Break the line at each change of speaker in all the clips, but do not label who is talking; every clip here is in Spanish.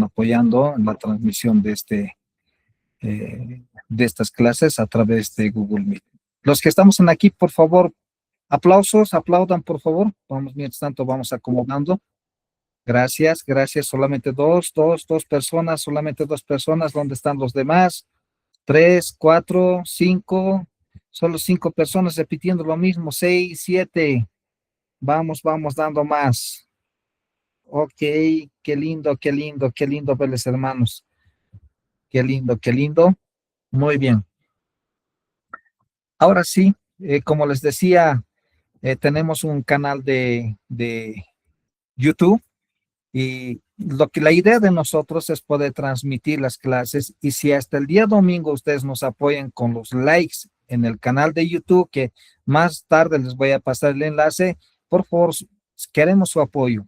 apoyando en la transmisión de estas clases a través de Google Meet. Los que estamos en aquí, por favor, aplausos, aplaudan, por favor. Vamos, mientras tanto, vamos acomodando. Gracias, gracias. Solamente dos personas, solamente dos personas. ¿Dónde están los demás? 3, 4, 5. Solo 5 personas repitiendo lo mismo. 6, 7. Vamos, vamos dando más. Ok, qué lindo, qué lindo, qué lindo verles, hermanos. Qué lindo, qué lindo. Muy bien. Ahora sí, como les decía, tenemos un canal de YouTube y la idea de nosotros es poder transmitir las clases, y si hasta el día domingo ustedes nos apoyan con los likes en el canal de YouTube, que más tarde les voy a pasar el enlace, por favor, queremos su apoyo.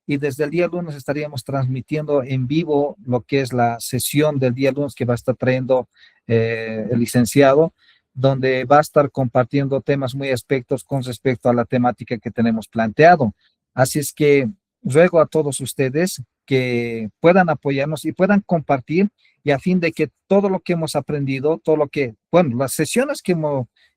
Y desde el día lunes estaríamos transmitiendo en vivo lo que es la sesión del día lunes que va a estar trayendo el licenciado, donde va a estar compartiendo temas muy aspectos con respecto a la temática que tenemos planteado. Así es que ruego a todos ustedes que puedan apoyarnos y puedan compartir, y a fin de que todo lo que hemos aprendido, todo lo que, bueno, las sesiones que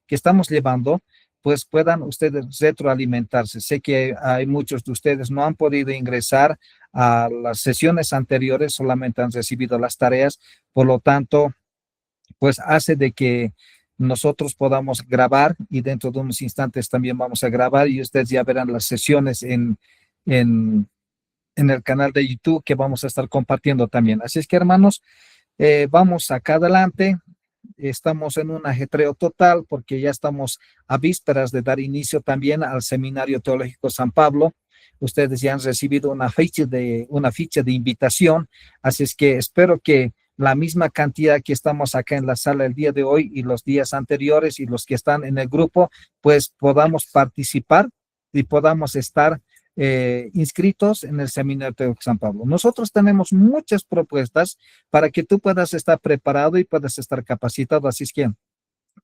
estamos llevando, pues puedan ustedes retroalimentarse. Sé que hay muchos de ustedes no han podido ingresar a las sesiones anteriores, solamente han recibido las tareas, por lo tanto, pues hace de que nosotros podamos grabar, y dentro de unos instantes también vamos a grabar y ustedes ya verán las sesiones en, en el canal de YouTube que vamos a estar compartiendo también. Así es que, hermanos, vamos acá adelante. Estamos en un ajetreo total porque ya estamos a vísperas de dar inicio también al Seminario Teológico San Pablo. Ustedes ya han recibido una ficha de invitación, así es que espero que la misma cantidad que estamos acá en la sala el día de hoy y los días anteriores, y los que están en el grupo, pues podamos participar y podamos estar inscritos en el Seminario Teológico San Pablo. Nosotros tenemos muchas propuestas para que tú puedas estar preparado y puedas estar capacitado, así es que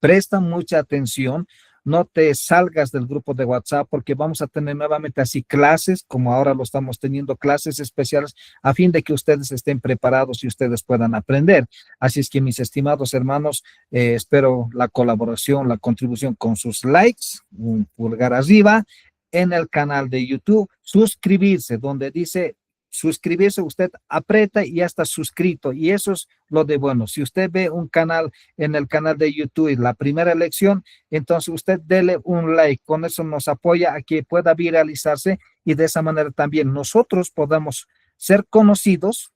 presta mucha atención, no te salgas del grupo de WhatsApp, porque vamos a tener nuevamente así clases, como ahora lo estamos teniendo, clases especiales, a fin de que ustedes estén preparados y ustedes puedan aprender. Así es que, mis estimados hermanos, espero la colaboración, la contribución con sus likes, un pulgar arriba, en el canal de YouTube, suscribirse, donde dice suscribirse, usted aprieta y ya está suscrito, y eso es lo de bueno. Si usted ve un canal en el canal de YouTube, la primera elección, entonces usted dele un like, con eso nos apoya a que pueda viralizarse, y de esa manera también nosotros podamos ser conocidos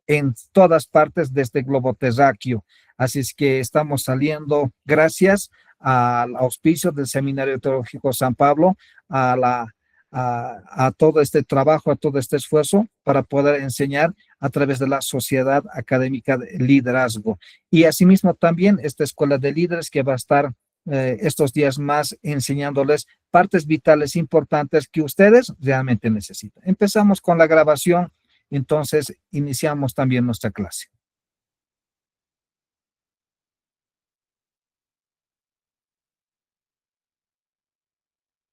en todas partes de este globo terráqueo. Así es que estamos saliendo gracias al auspicio del Seminario Teológico San Pablo, a todo este trabajo, a todo este esfuerzo para poder enseñar a través de la Sociedad Académica de Liderazgo. Y asimismo también esta escuela de líderes que va a estar estos días más enseñándoles partes vitales importantes que ustedes realmente necesitan. Empezamos con la grabación, entonces iniciamos también nuestra clase.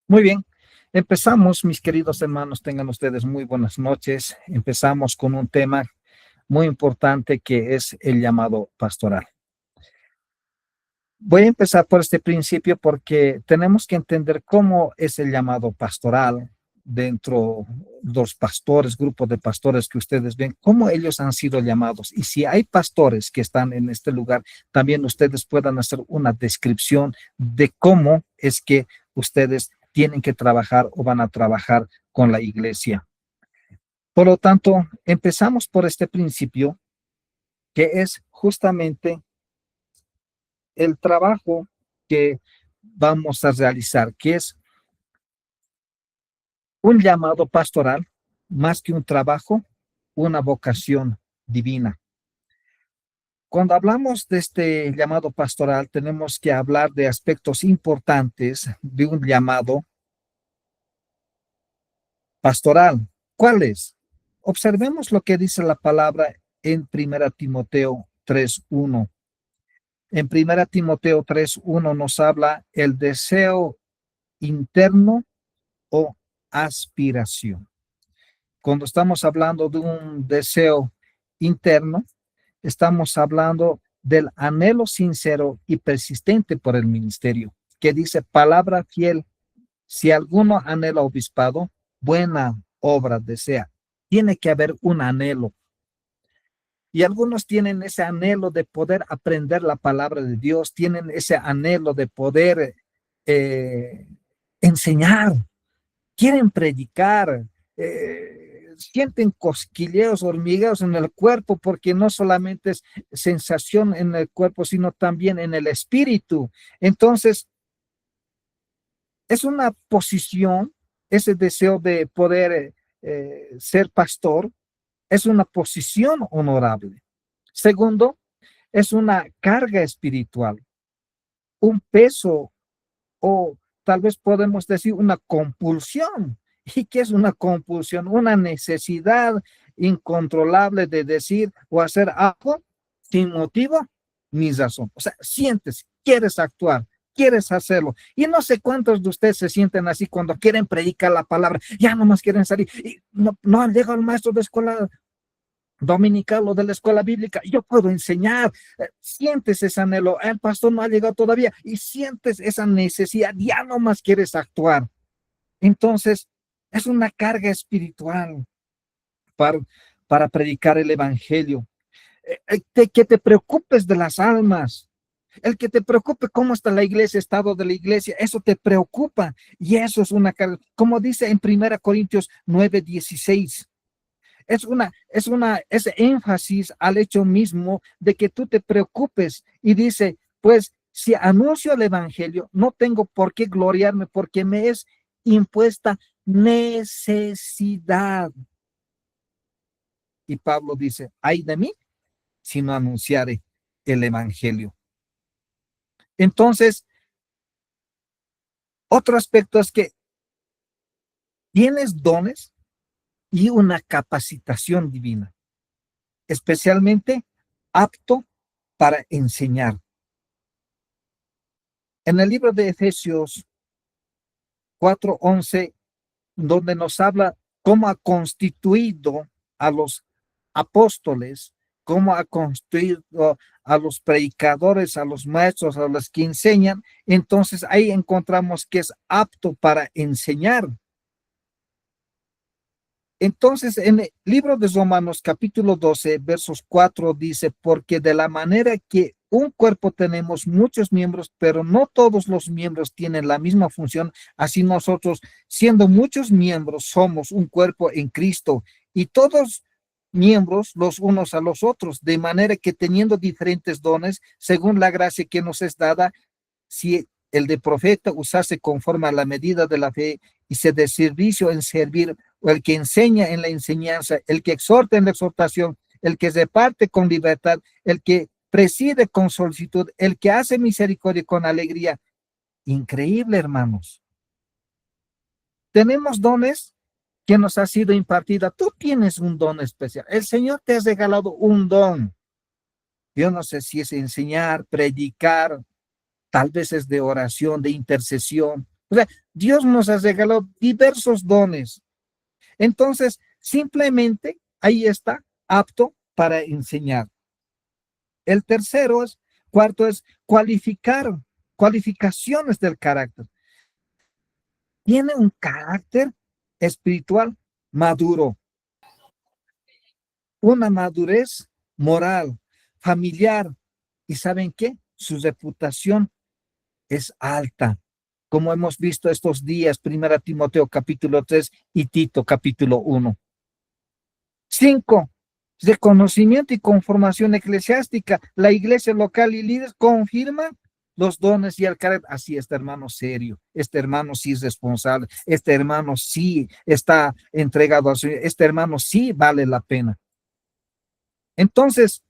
Muy bien, empezamos, mis queridos hermanos, tengan ustedes muy buenas noches. Empezamos con un tema muy importante que es el llamado pastoral. Voy a empezar por este principio porque tenemos que entender cómo es el llamado pastoral dentro de los pastores, grupos de pastores que ustedes ven, cómo ellos han sido llamados. Y si hay pastores que están en este lugar, también ustedes puedan hacer una descripción de cómo es que ustedes tienen que trabajar o van a trabajar con la iglesia. Por lo tanto, empezamos por este principio, que es justamente el trabajo que vamos a realizar, que es un llamado pastoral, más que un trabajo, una vocación divina. Cuando hablamos de este llamado pastoral, tenemos que hablar de aspectos importantes de un llamado pastoral. ¿Cuáles? Observemos lo que dice la palabra en 1 Timoteo 3:1. En 1 Timoteo 3:1 nos habla el deseo interno o aspiración. Cuando estamos hablando de un deseo interno, estamos hablando del anhelo sincero y persistente por el ministerio, que dice palabra fiel. Si alguno anhela obispado, buena obra desea. Tiene que haber un anhelo. Y algunos tienen ese anhelo de poder aprender la palabra de Dios, tienen ese anhelo de poder eh, enseñar, quieren predicar, sienten cosquilleos, hormigueos en el cuerpo, porque no solamente es sensación en el cuerpo, sino también en el espíritu. Entonces, es una posición, ese deseo de poder ser pastor, es una posición honorable. Segundo, es una carga espiritual, un peso o tal vez podemos decir una compulsión. ¿Y qué es una compulsión? Una necesidad incontrolable de decir o hacer algo sin motivo ni razón. O sea, sientes, quieres actuar, quieres hacerlo. Y no sé cuántos de ustedes se sienten así cuando quieren predicar la palabra, ya nomás quieren salir. Y no han llegado el maestro de escuela dominical o de la escuela bíblica, yo puedo enseñar, sientes ese anhelo, el pastor no ha llegado todavía y sientes esa necesidad, ya no más quieres actuar. Entonces, es una carga espiritual para, para predicar el evangelio. Que te preocupes de las almas, el que te preocupe cómo está la iglesia, estado de la iglesia, eso te preocupa y eso es una carga, como dice en 1 Corintios 9:16. Es énfasis al hecho mismo de que tú te preocupes y dice, pues si anuncio el evangelio, no tengo por qué gloriarme porque me es impuesta necesidad. Y Pablo dice, ay de mí si no anunciare el evangelio. Entonces, otro aspecto es que tienes dones y una capacitación divina, especialmente apto para enseñar. En el libro de Efesios 4:11, donde nos habla cómo ha constituido a los apóstoles, cómo ha constituido a los predicadores, a los maestros, a los que enseñan, entonces ahí encontramos que es apto para enseñar. Entonces, en el libro de Romanos, capítulo 12, versos 4, dice, porque de la manera que un cuerpo tenemos muchos miembros, pero no todos los miembros tienen la misma función, así nosotros, siendo muchos miembros, somos un cuerpo en Cristo y todos miembros los unos a los otros, de manera que teniendo diferentes dones, según la gracia que nos es dada, si el de profeta usase conforme a la medida de la fe y se de servicio en servir, o el que enseña en la enseñanza, el que exhorta en la exhortación, el que reparte con libertad, el que preside con solicitud, el que hace misericordia con alegría. Increíble, hermanos. Tenemos dones que nos ha sido impartida. Tú tienes un don especial. El Señor te ha regalado un don. Yo no sé si es enseñar, predicar, tal vez es de oración, de intercesión. O sea, Dios nos ha regalado diversos dones. Entonces, simplemente ahí está, apto para enseñar. El cuarto es cualificar, cualificaciones del carácter. Tiene un carácter espiritual maduro, una madurez moral, familiar, y ¿saben qué? Su reputación es alta, como hemos visto estos días, 1 Timoteo capítulo 3 y Tito capítulo 1. 5, reconocimiento y conformación eclesiástica. La iglesia local y líderes confirman los dones y el carácter. Así, este hermano serio, este hermano sí es responsable, este hermano sí está entregado a Señor, este hermano sí vale la pena. Entonces,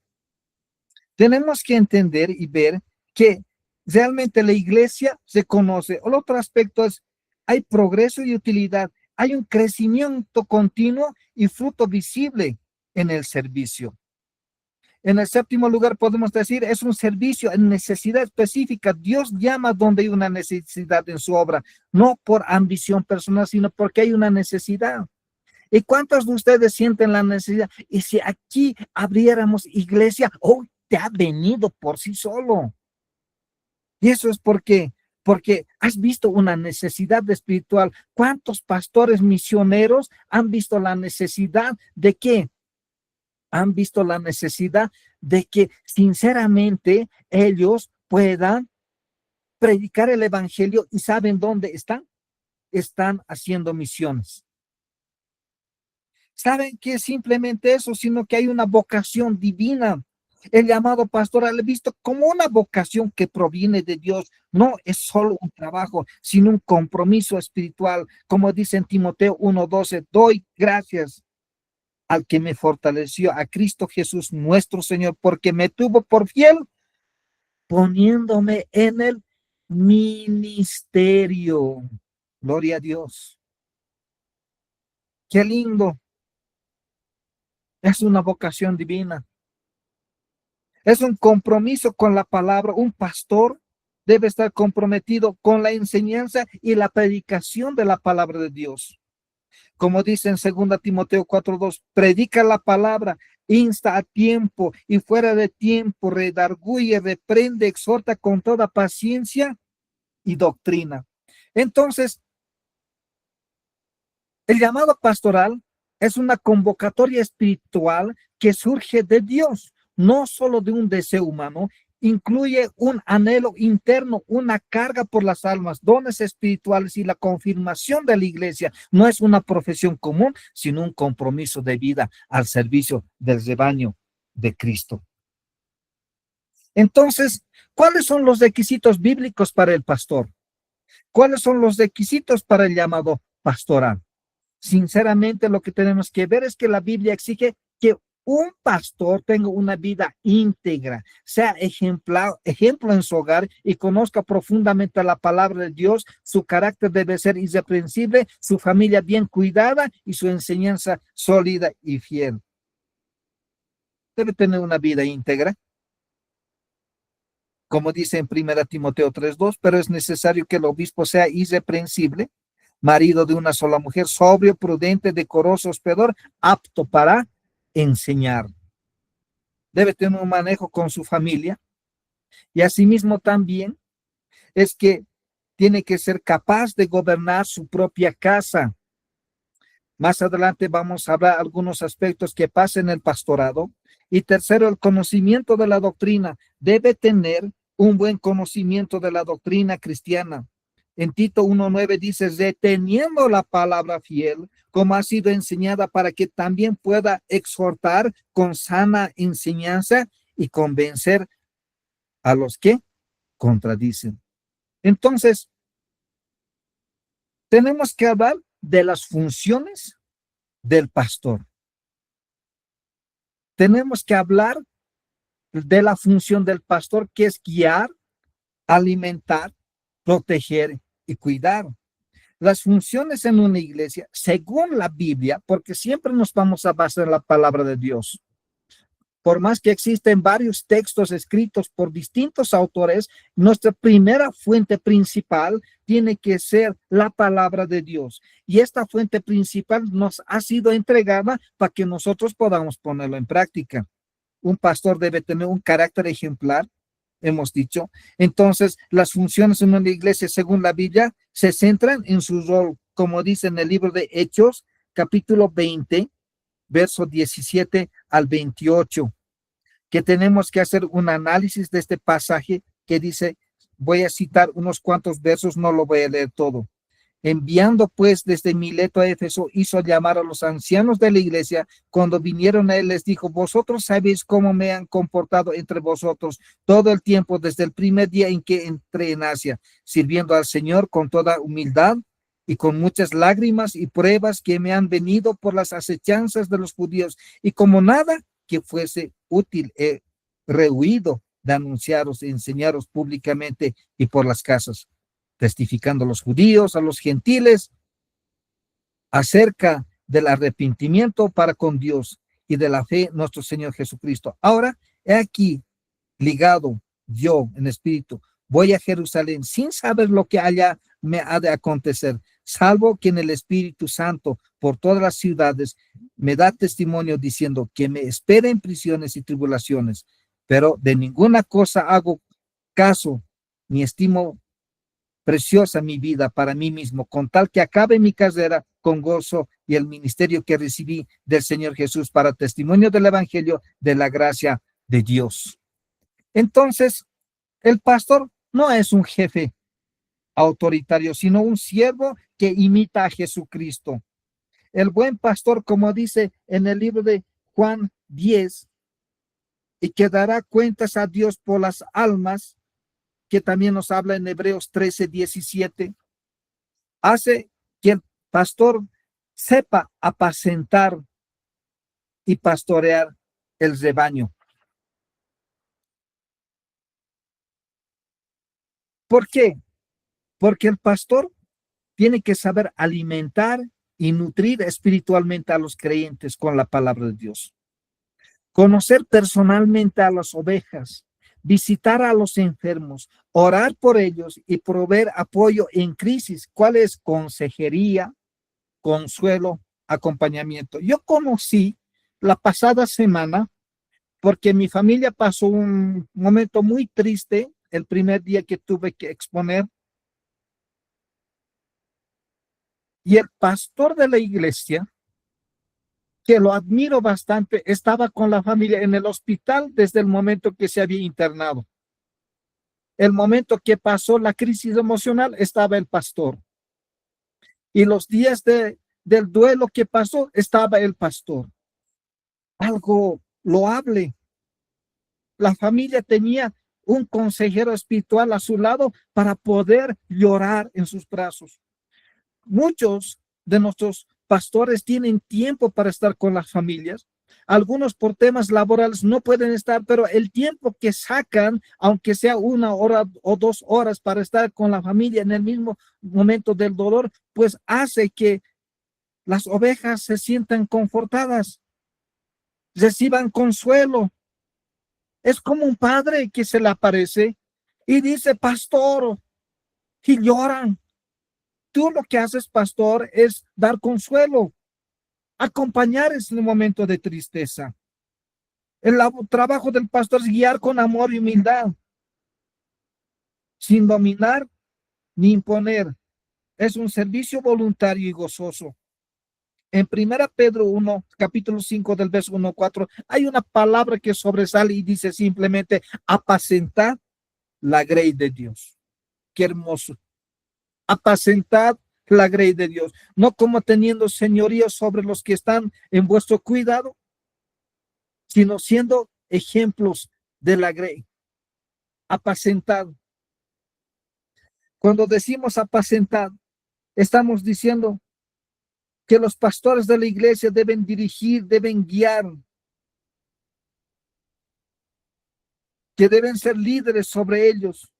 tenemos que entender y ver que realmente la iglesia se conoce. El otro aspecto es, hay progreso y utilidad, hay un crecimiento continuo y fruto visible en el servicio. En el séptimo lugar podemos decir, es un servicio en necesidad específica. Dios llama donde hay una necesidad en su obra, no por ambición personal, sino porque hay una necesidad. ¿Y cuántos de ustedes sienten la necesidad? Y si aquí abriéramos iglesia, oh, te ha venido por sí solo. Y eso es porque has visto una necesidad espiritual. ¿Cuántos pastores misioneros han visto la necesidad de qué? Han visto la necesidad de que sinceramente ellos puedan predicar el evangelio y saben dónde están. Están haciendo misiones. Saben que es simplemente eso, sino que hay una vocación divina. El llamado pastoral he visto como una vocación que proviene de Dios. No es solo un trabajo, sino un compromiso espiritual. Como dice en Timoteo 1:12, doy gracias al que me fortaleció, a Cristo Jesús nuestro Señor, porque me tuvo por fiel, poniéndome en el ministerio. Gloria a Dios. Qué lindo. Es una vocación divina. Es un compromiso con la palabra. Un pastor debe estar comprometido con la enseñanza y la predicación de la palabra de Dios. Como dice en 2 Timoteo 4:2, predica la palabra, insta a tiempo y fuera de tiempo, redarguye, reprende, exhorta con toda paciencia y doctrina. Entonces, el llamado pastoral es una convocatoria espiritual que surge de Dios, no solo de un deseo humano, incluye un anhelo interno, una carga por las almas, dones espirituales y la confirmación de la iglesia. No es una profesión común, sino un compromiso de vida al servicio del rebaño de Cristo. Entonces, ¿cuáles son los requisitos bíblicos para el pastor? ¿Cuáles son los requisitos para el llamado pastoral? Sinceramente, lo que tenemos que ver es que la Biblia exige que un pastor tenga una vida íntegra, sea ejemplo en su hogar y conozca profundamente la palabra de Dios. Su carácter debe ser irreprensible, su familia bien cuidada y su enseñanza sólida y fiel. Debe tener una vida íntegra, como dice en 1 Timoteo 3:2, pero es necesario que el obispo sea irreprensible, marido de una sola mujer, sobrio, prudente, decoroso, hospedador, apto para enseñar. Debe tener un manejo con su familia y asimismo también es que tiene que ser capaz de gobernar su propia casa. Más adelante vamos a hablar algunos aspectos que pasan en el pastorado. Y tercero, el conocimiento de la doctrina. Debe tener un buen conocimiento de la doctrina cristiana. En Tito 1:9 dice, reteniendo la palabra fiel, como ha sido enseñada, para que también pueda exhortar con sana enseñanza y convencer a los que contradicen. Entonces, tenemos que hablar de las funciones del pastor. Tenemos que hablar de la función del pastor, que es guiar, alimentar, proteger y cuidar. Las funciones en una iglesia, según la Biblia, porque siempre nos vamos a basar en la palabra de Dios. Por más que existen varios textos escritos por distintos autores, nuestra primera fuente principal tiene que ser la palabra de Dios. Y esta fuente principal nos ha sido entregada para que nosotros podamos ponerlo en práctica. Un pastor debe tener un carácter ejemplar, hemos dicho. Entonces, las funciones en una iglesia, según la Biblia, se centran en su rol, como dice en el libro de Hechos, capítulo 20, verso 17 al 28, que tenemos que hacer un análisis de este pasaje que dice, voy a citar unos cuantos versos, no lo voy a leer todo. Enviando pues desde Mileto a Éfeso, hizo llamar a los ancianos de la iglesia. Cuando vinieron a él, les dijo, vosotros sabéis cómo me han comportado entre vosotros todo el tiempo, desde el primer día en que entré en Asia, sirviendo al Señor con toda humildad y con muchas lágrimas y pruebas que me han venido por las acechanzas de los judíos. Y como nada que fuese útil, he rehuido de anunciaros e enseñaros públicamente y por las casas, testificando a los judíos, a los gentiles, acerca del arrepentimiento para con Dios y de la fe en nuestro Señor Jesucristo. Ahora, he aquí, ligado yo en espíritu, voy a Jerusalén sin saber lo que allá me ha de acontecer, salvo que en el Espíritu Santo por todas las ciudades me da testimonio diciendo que me espera en prisiones y tribulaciones, pero de ninguna cosa hago caso ni estimo preciosa mi vida para mí mismo, con tal que acabe mi carrera con gozo y el ministerio que recibí del Señor Jesús para testimonio del Evangelio de la gracia de Dios. Entonces, el pastor no es un jefe autoritario, sino un siervo que imita a Jesucristo. El buen pastor, como dice en el libro de Juan 10, y que dará cuentas a Dios por las almas, que también nos habla en Hebreos 13:17, hace que el pastor sepa apacentar y pastorear el rebaño. ¿Por qué? Porque el pastor tiene que saber alimentar y nutrir espiritualmente a los creyentes con la palabra de Dios. Conocer personalmente a las ovejas, visitar a los enfermos, orar por ellos y proveer apoyo en crisis. ¿Cuál es? Consejería, consuelo, acompañamiento. Yo conocí la pasada semana porque mi familia pasó un momento muy triste el primer día que tuve que exponer, y el pastor de la iglesia, que lo admiro bastante, estaba con la familia en el hospital desde el momento que se había internado. El momento que pasó la crisis emocional estaba el pastor. Y los días del duelo que pasó estaba el pastor. Algo loable. La familia tenía un consejero espiritual a su lado para poder llorar en sus brazos. Muchos de nuestros pastores tienen tiempo para estar con las familias. Algunos por temas laborales no pueden estar, pero el tiempo que sacan, aunque sea 1 hora o 2 horas para estar con la familia en el mismo momento del dolor, pues hace que las ovejas se sientan confortadas, reciban consuelo. Es como un padre que se le aparece y dice, pastor, y lloran. Tú lo que haces, pastor, es dar consuelo, acompañar en el momento de tristeza. El trabajo del pastor es guiar con amor y humildad, sin dominar ni imponer. Es un servicio voluntario y gozoso. En 1 Pedro 1, capítulo 5 del verso 1-4, hay una palabra que sobresale y dice simplemente apacentar la grey de Dios. Qué hermoso. Apacentar la grey de Dios, no como teniendo señorío sobre los que están en vuestro cuidado, sino siendo ejemplos de la grey. Apacentar. Cuando decimos apacentar, estamos diciendo que los pastores de la iglesia deben dirigir, deben guiar, que deben ser líderes sobre ellos,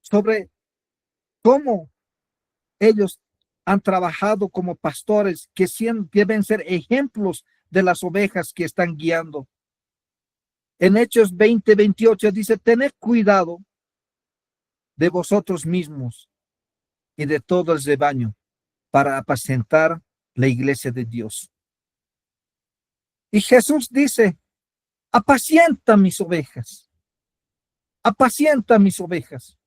sobre cómo ellos han trabajado como pastores, que deben ser ejemplos de las ovejas que están guiando. En Hechos 20:28 dice, tened cuidado de vosotros mismos y de todo el rebaño para apacentar la iglesia de Dios. Y Jesús dice, apacienta mis ovejas, apacienta mis ovejas.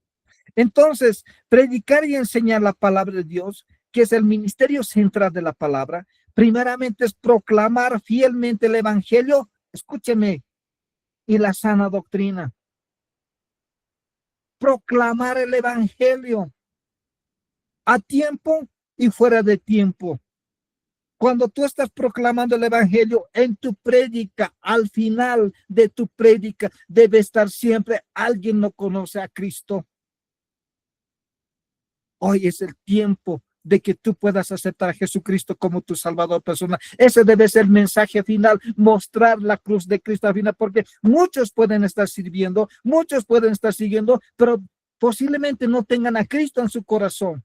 Entonces, predicar y enseñar la palabra de Dios, que es el ministerio central de la palabra, primeramente es proclamar fielmente el evangelio, escúcheme, y la sana doctrina. Proclamar el evangelio a tiempo y fuera de tiempo. Cuando tú estás proclamando el evangelio en tu prédica, al final de tu prédica debe estar siempre alguien no conoce a Cristo. Hoy es el tiempo de que tú puedas aceptar a Jesucristo como tu Salvador personal. Ese debe ser el mensaje final, mostrar la cruz de Cristo al final, porque muchos pueden estar sirviendo, muchos pueden estar siguiendo, pero posiblemente no tengan a Cristo en su corazón.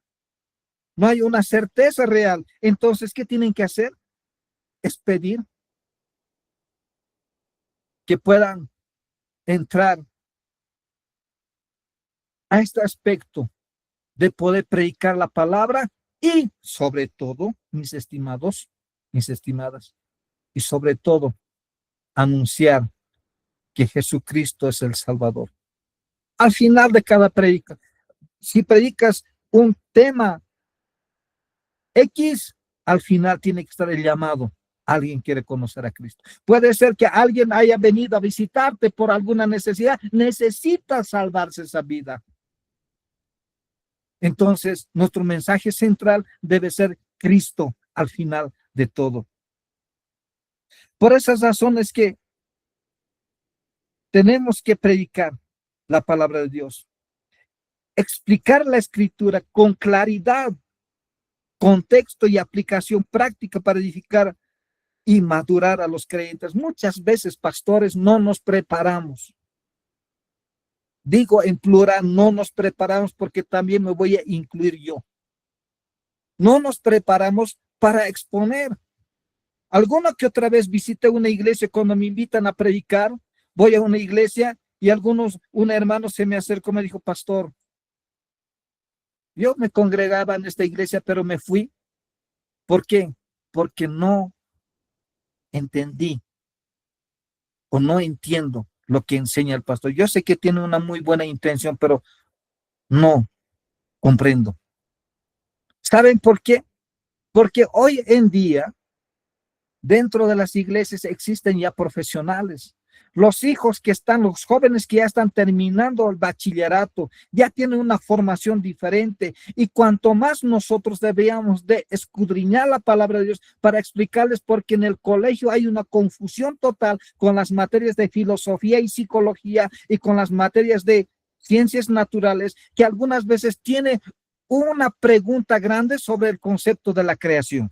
No hay una certeza real. Entonces, ¿qué tienen que hacer? Es pedir que puedan entrar a este aspecto de poder predicar la palabra Y sobre todo, mis estimados, mis estimadas, y sobre todo, anunciar que Jesucristo es el Salvador. Al final de cada predica, si predicas un tema X, al final tiene que estar el llamado. Alguien quiere conocer a Cristo. Puede ser que alguien haya venido a visitarte por alguna necesidad. Necesita salvarse esa vida. Entonces, nuestro mensaje central debe ser Cristo al final de todo. Por esas razones que tenemos que predicar la palabra de Dios, explicar la escritura con claridad, contexto y aplicación práctica para edificar y madurar a los creyentes. Muchas veces, pastores, no nos preparamos. Digo en plural, no nos preparamos porque también me voy a incluir yo. No nos preparamos para exponer. Alguna que otra vez visité una iglesia cuando me invitan a predicar, voy a una iglesia y un hermano se me acercó y me dijo, pastor, yo me congregaba en esta iglesia, pero me fui. ¿Por qué? Porque no entendí o no entiendo lo que enseña el pastor. Yo sé que tiene una muy buena intención, pero no comprendo. ¿Saben por qué? Porque hoy en día, dentro de las iglesias existen ya profesionales. Los hijos que están, los jóvenes que ya están terminando el bachillerato, ya tienen una formación diferente. Y cuanto más nosotros debíamos de escudriñar la palabra de Dios para explicarles, porque en el colegio hay una confusión total con las materias de filosofía y psicología y con las materias de ciencias naturales, que algunas veces tiene una pregunta grande sobre el concepto de la creación.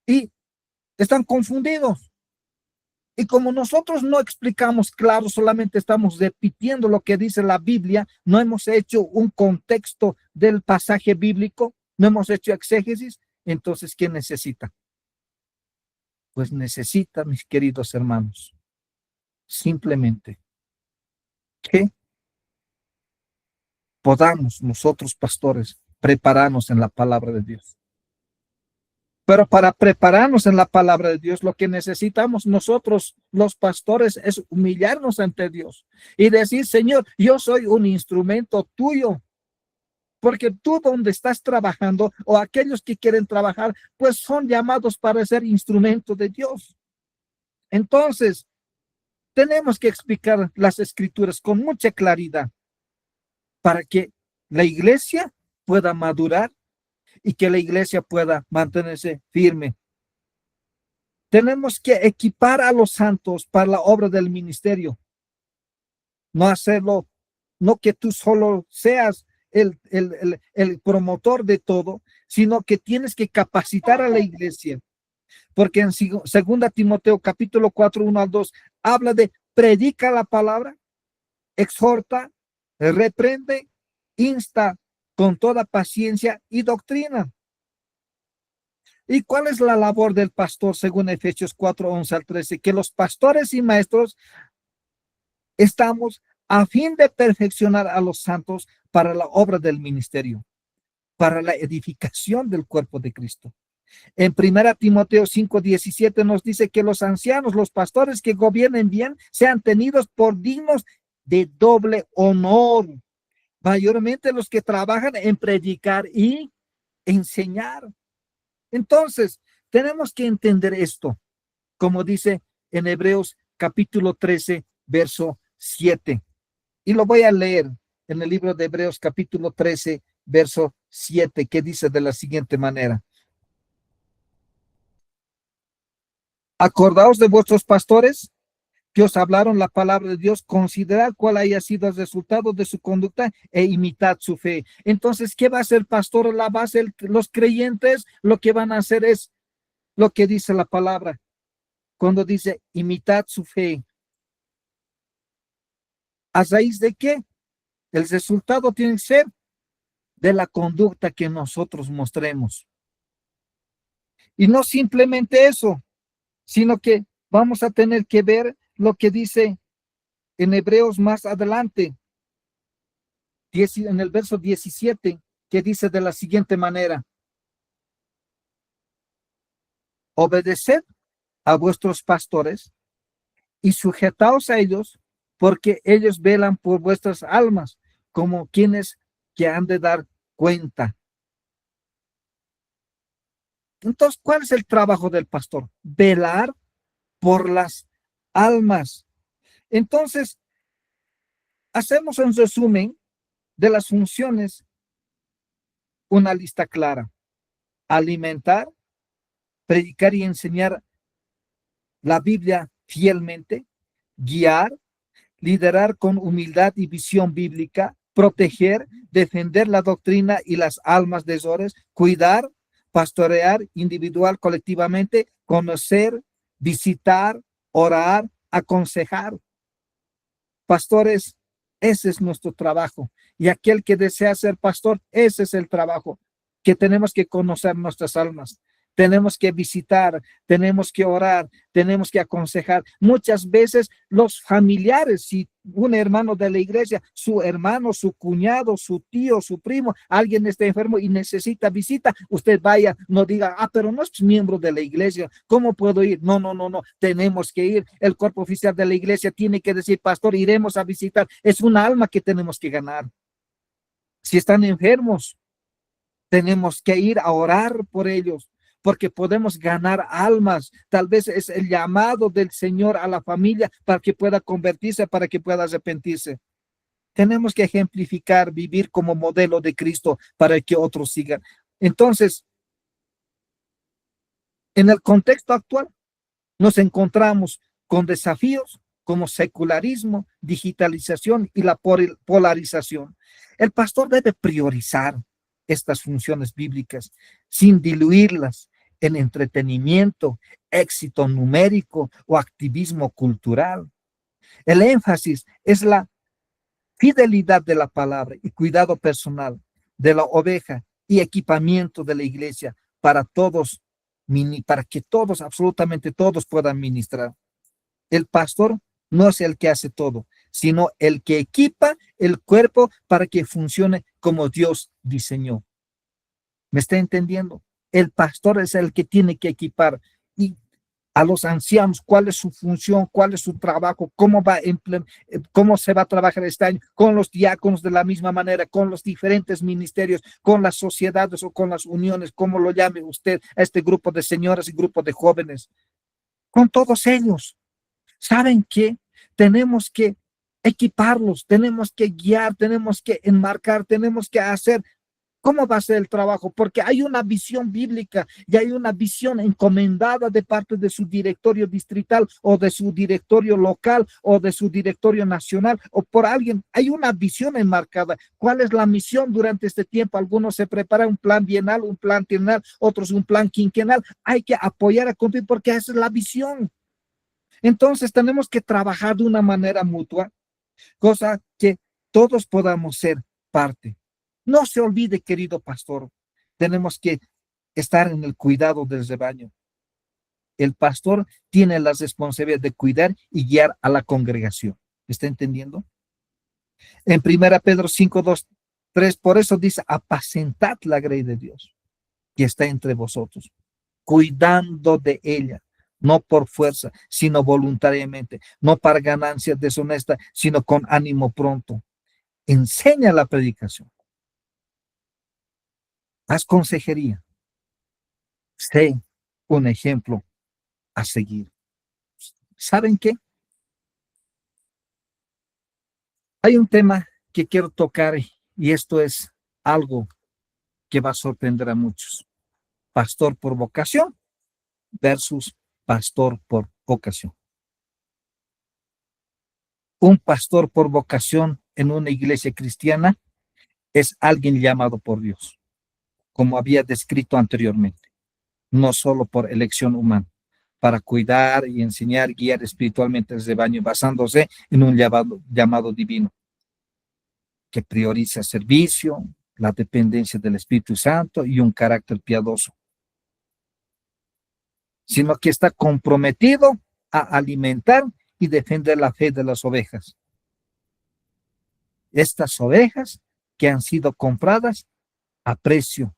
Y están confundidos. Y como nosotros no explicamos claro, solamente estamos repitiendo lo que dice la Biblia, no hemos hecho un contexto del pasaje bíblico, no hemos hecho exégesis, entonces, ¿qué necesita? Pues necesita, mis queridos hermanos, simplemente que podamos nosotros, pastores, prepararnos en la palabra de Dios. Pero para prepararnos en la palabra de Dios, lo que necesitamos nosotros, los pastores, es humillarnos ante Dios y decir, Señor, yo soy un instrumento tuyo, porque tú donde estás trabajando o aquellos que quieren trabajar, pues son llamados para ser instrumento de Dios. Entonces, tenemos que explicar las escrituras con mucha claridad para que la iglesia pueda madurar y que la iglesia pueda mantenerse firme. Tenemos que equipar a los santos para la obra del ministerio. No hacerlo, no que tú solo seas el promotor de todo, sino que tienes que capacitar a la iglesia. Porque en 2 Timoteo capítulo 4, 1 al 2, habla de predica la palabra, exhorta, reprende, insta con toda paciencia y doctrina. ¿Y cuál es la labor del pastor según Efesios 4, 11 al 13? Que los pastores y maestros estamos a fin de perfeccionar a los santos para la obra del ministerio, para la edificación del cuerpo de Cristo. En 1 Timoteo 5, 17 nos dice que los ancianos, los pastores que gobiernen bien, sean tenidos por dignos de doble honor, mayormente los que trabajan en predicar y enseñar. Entonces, tenemos que entender esto, como dice en Hebreos capítulo 13, verso 7. Y lo voy a leer en el libro de Hebreos capítulo 13, verso 7, que dice de la siguiente manera. Acordaos de vuestros pastores que os hablaron la palabra de Dios, considerad cuál haya sido el resultado de su conducta e imitad su fe. Entonces, ¿qué va a hacer el pastor? La base, los creyentes, lo que van a hacer es lo que dice la palabra. Cuando dice, imitad su fe. ¿A raíz de qué? El resultado tiene que ser de la conducta que nosotros mostremos. Y no simplemente eso, sino que vamos a tener que ver lo que dice en Hebreos más adelante, en el verso 17, que dice de la siguiente manera: obedeced a vuestros pastores y sujetaos a ellos, porque ellos velan por vuestras almas, como quienes que han de dar cuenta. Entonces, ¿cuál es el trabajo del pastor? Velar por las almas. Entonces, hacemos un resumen de las funciones, una lista clara: alimentar, predicar y enseñar la Biblia fielmente, guiar, liderar con humildad y visión bíblica, proteger, defender la doctrina y las almas de Zores, cuidar, pastorear individual, colectivamente, conocer, visitar, orar, aconsejar. Pastores, ese es nuestro trabajo. Y aquel que desea ser pastor, ese es el trabajo, que tenemos que conocer nuestras almas. Tenemos que visitar, tenemos que orar, tenemos que aconsejar. Muchas veces los familiares, si un hermano de la iglesia, su hermano, su cuñado, su tío, su primo, alguien está enfermo y necesita visita, usted vaya, no diga, pero no es miembro de la iglesia, ¿cómo puedo ir? No, no, no, no, tenemos que ir. El cuerpo oficial de la iglesia tiene que decir, pastor, iremos a visitar. Es una alma que tenemos que ganar. Si están enfermos, tenemos que ir a orar por ellos, porque podemos ganar almas. Tal vez es el llamado del Señor a la familia para que pueda convertirse, para que pueda arrepentirse. Tenemos que ejemplificar, vivir como modelo de Cristo para que otros sigan. Entonces, en el contexto actual, nos encontramos con desafíos como secularismo, digitalización y la polarización. El pastor debe priorizar estas funciones bíblicas sin diluirlas en entretenimiento, éxito numérico o activismo cultural. El énfasis es la fidelidad de la palabra y cuidado personal de la oveja y equipamiento de la iglesia para todos, para que todos, absolutamente todos puedan ministrar. El pastor no es el que hace todo, sino el que equipa el cuerpo para que funcione como Dios diseñó. ¿Me está entendiendo? El pastor es el que tiene que equipar. Y a los ancianos, cuál es su función, cuál es su trabajo, cómo se va a trabajar este año, con los diáconos de la misma manera, con los diferentes ministerios, con las sociedades o con las uniones, como lo llame usted, a este grupo de señoras y grupo de jóvenes, con todos ellos. ¿Saben qué? Tenemos que equiparlos, tenemos que guiar, tenemos que enmarcar, tenemos que hacer. ¿Cómo va a ser el trabajo? Porque hay una visión bíblica y hay una visión encomendada de parte de su directorio distrital o de su directorio local o de su directorio nacional o por alguien. Hay una visión enmarcada. ¿Cuál es la misión durante este tiempo? Algunos se preparan un plan bienal, un plan trienal, otros un plan quinquenal. Hay que apoyar a cumplir porque esa es la visión. Entonces tenemos que trabajar de una manera mutua, cosa que todos podamos ser parte. No se olvide, querido pastor, tenemos que estar en el cuidado del rebaño. El pastor tiene la responsabilidad de cuidar y guiar a la congregación. ¿Está entendiendo? En 1 Pedro 5, 2, 3, por eso dice, apacentad la grey de Dios que está entre vosotros, cuidando de ella, no por fuerza, sino voluntariamente, no para ganancias deshonestas, sino con ánimo pronto. Enseña la predicación, haz consejería, sé un ejemplo a seguir. ¿Saben qué? Hay un tema que quiero tocar y esto es algo que va a sorprender a muchos. Pastor por vocación versus pastor por vocación. Un pastor por vocación en una iglesia cristiana es alguien llamado por Dios, como había descrito anteriormente, no solo por elección humana, para cuidar y enseñar, guiar espiritualmente el rebaño, basándose en un llamado divino, que prioriza servicio, la dependencia del Espíritu Santo y un carácter piadoso, sino que está comprometido a alimentar y defender la fe de las ovejas. Estas ovejas que han sido compradas a precio.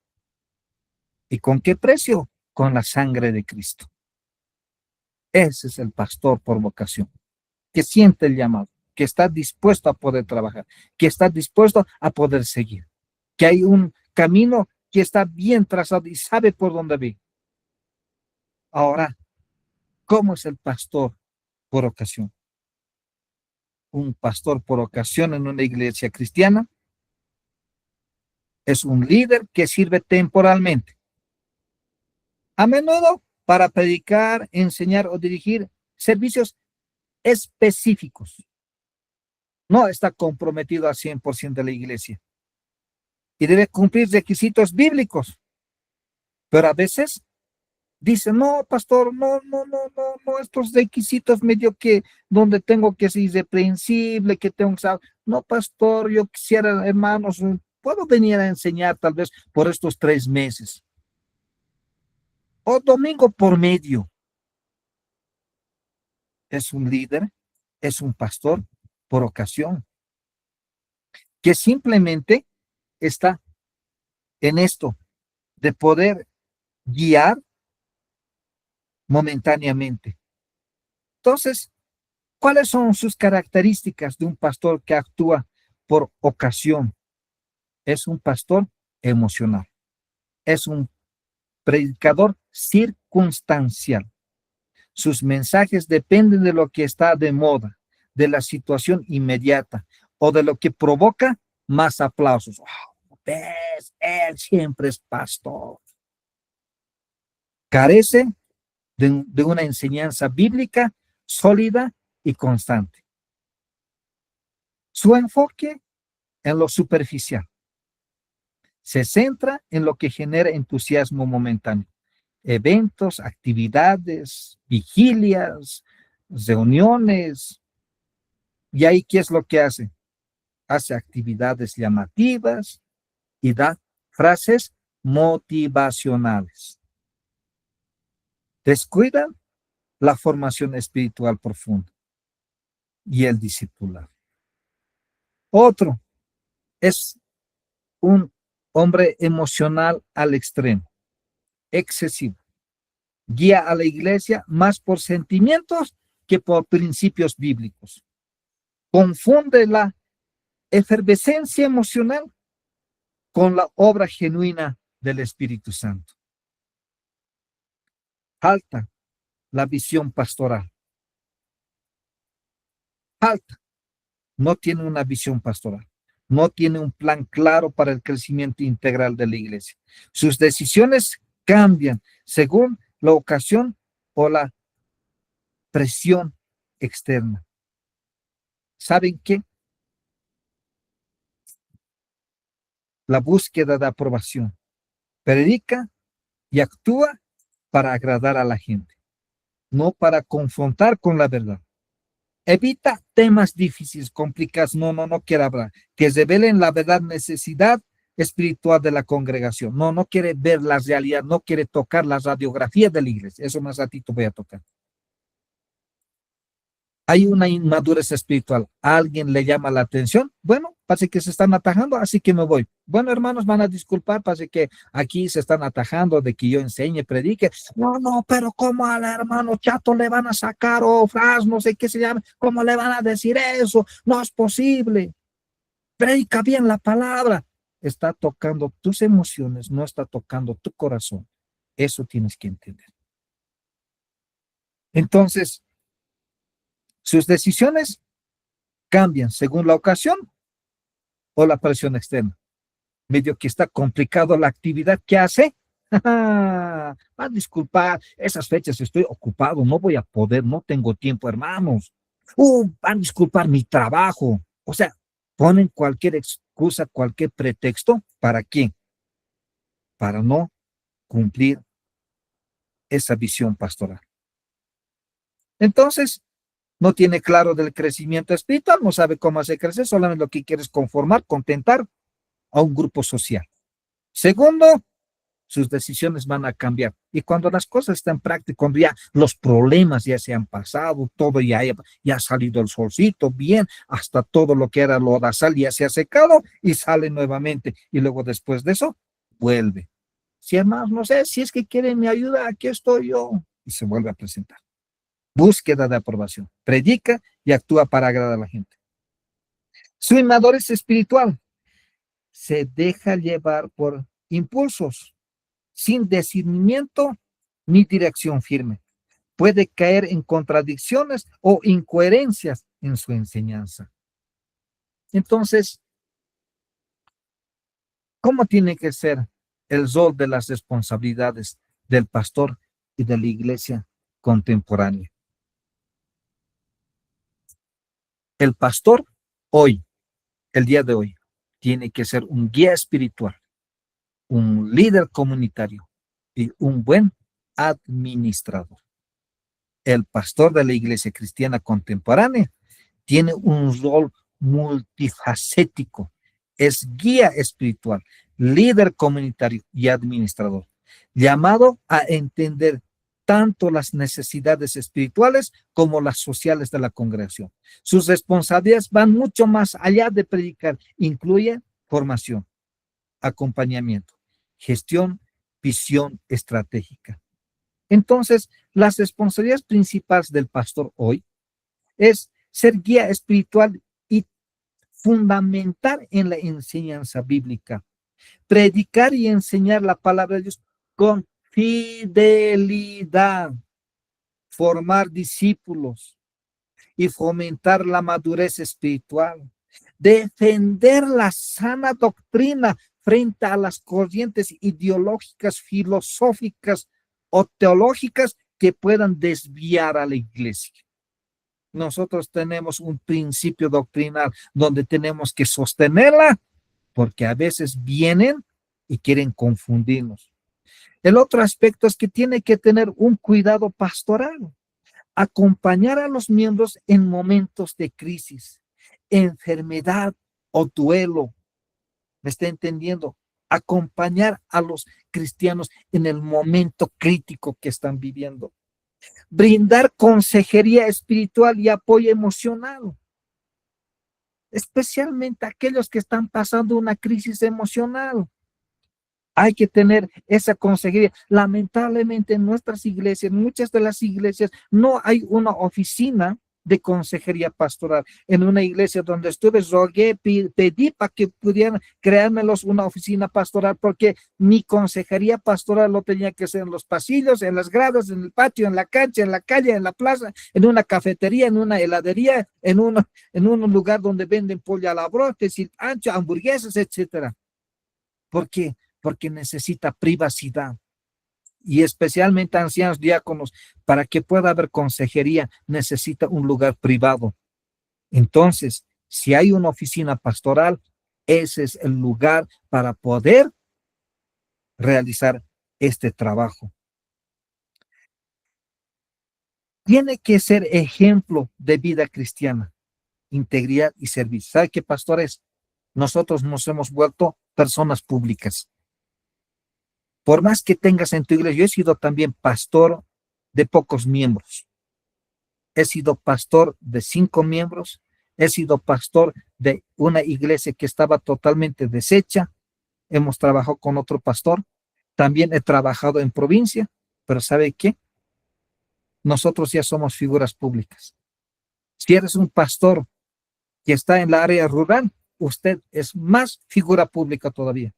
¿Y con qué precio? Con la sangre de Cristo. Ese es el pastor por vocación, que siente el llamado, que está dispuesto a poder trabajar, que está dispuesto a poder seguir, que hay un camino que está bien trazado y sabe por dónde va. Ahora, ¿cómo es el pastor por ocasión? Un pastor por ocasión en una iglesia cristiana es un líder que sirve temporalmente, a menudo para predicar, enseñar o dirigir servicios específicos. No está comprometido al 100% de la iglesia y debe cumplir requisitos bíblicos, pero a veces dice, no, pastor, no, estos requisitos medio que donde tengo que ser irreprensible, que tengo que saber. No, pastor, yo quisiera, hermanos, puedo venir a enseñar tal vez por estos 3 meses. O domingo por medio. Es un líder, es un pastor por ocasión, que simplemente está en esto de poder guiar momentáneamente. Entonces, ¿cuáles son sus características de un pastor que actúa por ocasión? Es un pastor emocional. Es un predicador circunstancial. Sus mensajes dependen de lo que está de moda, de la situación inmediata o de lo que provoca más aplausos. Oh, ¿ves? Él siempre es pastor. Carece de una enseñanza bíblica sólida y constante. Su enfoque en lo superficial se centra en lo que genera entusiasmo momentáneo. Eventos, actividades, vigilias, reuniones. Y ahí, ¿qué es lo que hace? Hace actividades llamativas y da frases motivacionales. Descuida la formación espiritual profunda y el discipulado. Otro es un hombre emocional al extremo, excesivo. Guía a la iglesia más por sentimientos que por principios bíblicos. Confunde la efervescencia emocional con la obra genuina del Espíritu Santo. Falta la visión pastoral. Falta. No tiene una visión pastoral. No tiene un plan claro para el crecimiento integral de la iglesia. Sus decisiones cambian según la ocasión o la presión externa. ¿Saben qué? La búsqueda de aprobación. Predica y actúa para agradar a la gente, no para confrontar con la verdad. Evita temas difíciles, complicados. No quiere hablar. Que revelen la verdad, necesidad espiritual de la congregación. No quiere ver la realidad, no quiere tocar la radiografía de la iglesia. Eso más ratito voy a tocar. Hay una inmadurez espiritual. ¿A alguien le llama la atención? Bueno, parece que se están atajando, así que me voy. Bueno, hermanos, van a disculpar, parece que aquí se están atajando de que yo enseñe, predique. No, pero ¿cómo al hermano Chato le van a sacar o Fras, no sé qué se llama? ¿Cómo le van a decir eso? No es posible. Predica bien la palabra. Está tocando tus emociones, no está tocando tu corazón. Eso tienes que entender. Entonces, sus decisiones cambian según la ocasión o la presión externa. Medio que está complicado la actividad que hace. Va a disculpar, esas fechas estoy ocupado, no voy a poder, no tengo tiempo, hermanos. Van a disculpar mi trabajo. O sea, ponen cualquier excusa, cualquier pretexto. ¿Para qué? Para no cumplir esa visión pastoral. Entonces, no tiene claro del crecimiento espiritual, no sabe cómo hacer crecer, solamente lo que quiere es conformar, contentar a un grupo social. Segundo, sus decisiones van a cambiar. Y cuando las cosas están prácticas, cuando ya los problemas ya se han pasado, todo ya ha salido el solcito, bien, hasta todo lo que era lodazal ya se ha secado y sale nuevamente. Y luego después de eso, vuelve. Si hermanos, no sé, si es que quieren mi ayuda, aquí estoy yo. Y se vuelve a presentar. Búsqueda de aprobación. Predica y actúa para agradar a la gente. Su inmadurez espiritual. Se deja llevar por impulsos, sin discernimiento ni dirección firme. Puede caer en contradicciones o incoherencias en su enseñanza. Entonces, ¿cómo tiene que ser el rol de las responsabilidades del pastor y de la iglesia contemporánea? El pastor hoy, el día de hoy, tiene que ser un guía espiritual, un líder comunitario y un buen administrador. El pastor de la iglesia cristiana contemporánea tiene un rol multifacético. Es guía espiritual, líder comunitario y administrador, llamado a entender tanto las necesidades espirituales como las sociales de la congregación. Sus responsabilidades van mucho más allá de predicar, incluye formación, acompañamiento, gestión, visión estratégica. Entonces, las responsabilidades principales del pastor hoy es ser guía espiritual y fundamental en la enseñanza bíblica, predicar y enseñar la palabra de Dios con fidelidad, formar discípulos y fomentar la madurez espiritual, defender la sana doctrina frente a las corrientes ideológicas, filosóficas o teológicas que puedan desviar a la iglesia. Nosotros tenemos un principio doctrinal donde tenemos que sostenerla porque a veces vienen y quieren confundirnos. El otro aspecto es que tiene que tener un cuidado pastoral, acompañar a los miembros en momentos de crisis, enfermedad o duelo. ¿Me está entendiendo? Acompañar a los cristianos en el momento crítico que están viviendo. Brindar consejería espiritual y apoyo emocional, especialmente aquellos que están pasando una crisis emocional. Hay que tener esa consejería. Lamentablemente en nuestras iglesias, muchas de las iglesias, no hay una oficina de consejería pastoral. En una iglesia donde estuve, rogué, pedí para que pudieran creármelos una oficina pastoral, porque mi consejería pastoral lo tenía que hacer en los pasillos, en las gradas, en el patio, en la cancha, en la calle, en la plaza, en una cafetería, en una heladería, en un lugar donde venden pollo a la brote, ancho, hamburguesas, etcétera. ¿Por qué? Porque necesita privacidad. Y especialmente ancianos diáconos, para que pueda haber consejería, necesita un lugar privado. Entonces, si hay una oficina pastoral, ese es el lugar para poder realizar este trabajo. Tiene que ser ejemplo de vida cristiana, integridad y servicio. ¿Sabe qué, pastores? Nosotros nos hemos vuelto personas públicas. Por más que tengas en tu iglesia, yo he sido también pastor de pocos miembros. He sido pastor de 5 miembros. He sido pastor de una iglesia que estaba totalmente deshecha. Hemos trabajado con otro pastor. También he trabajado en provincia. Pero ¿sabe qué? Nosotros ya somos figuras públicas. Si eres un pastor que está en la área rural, usted es más figura pública todavía.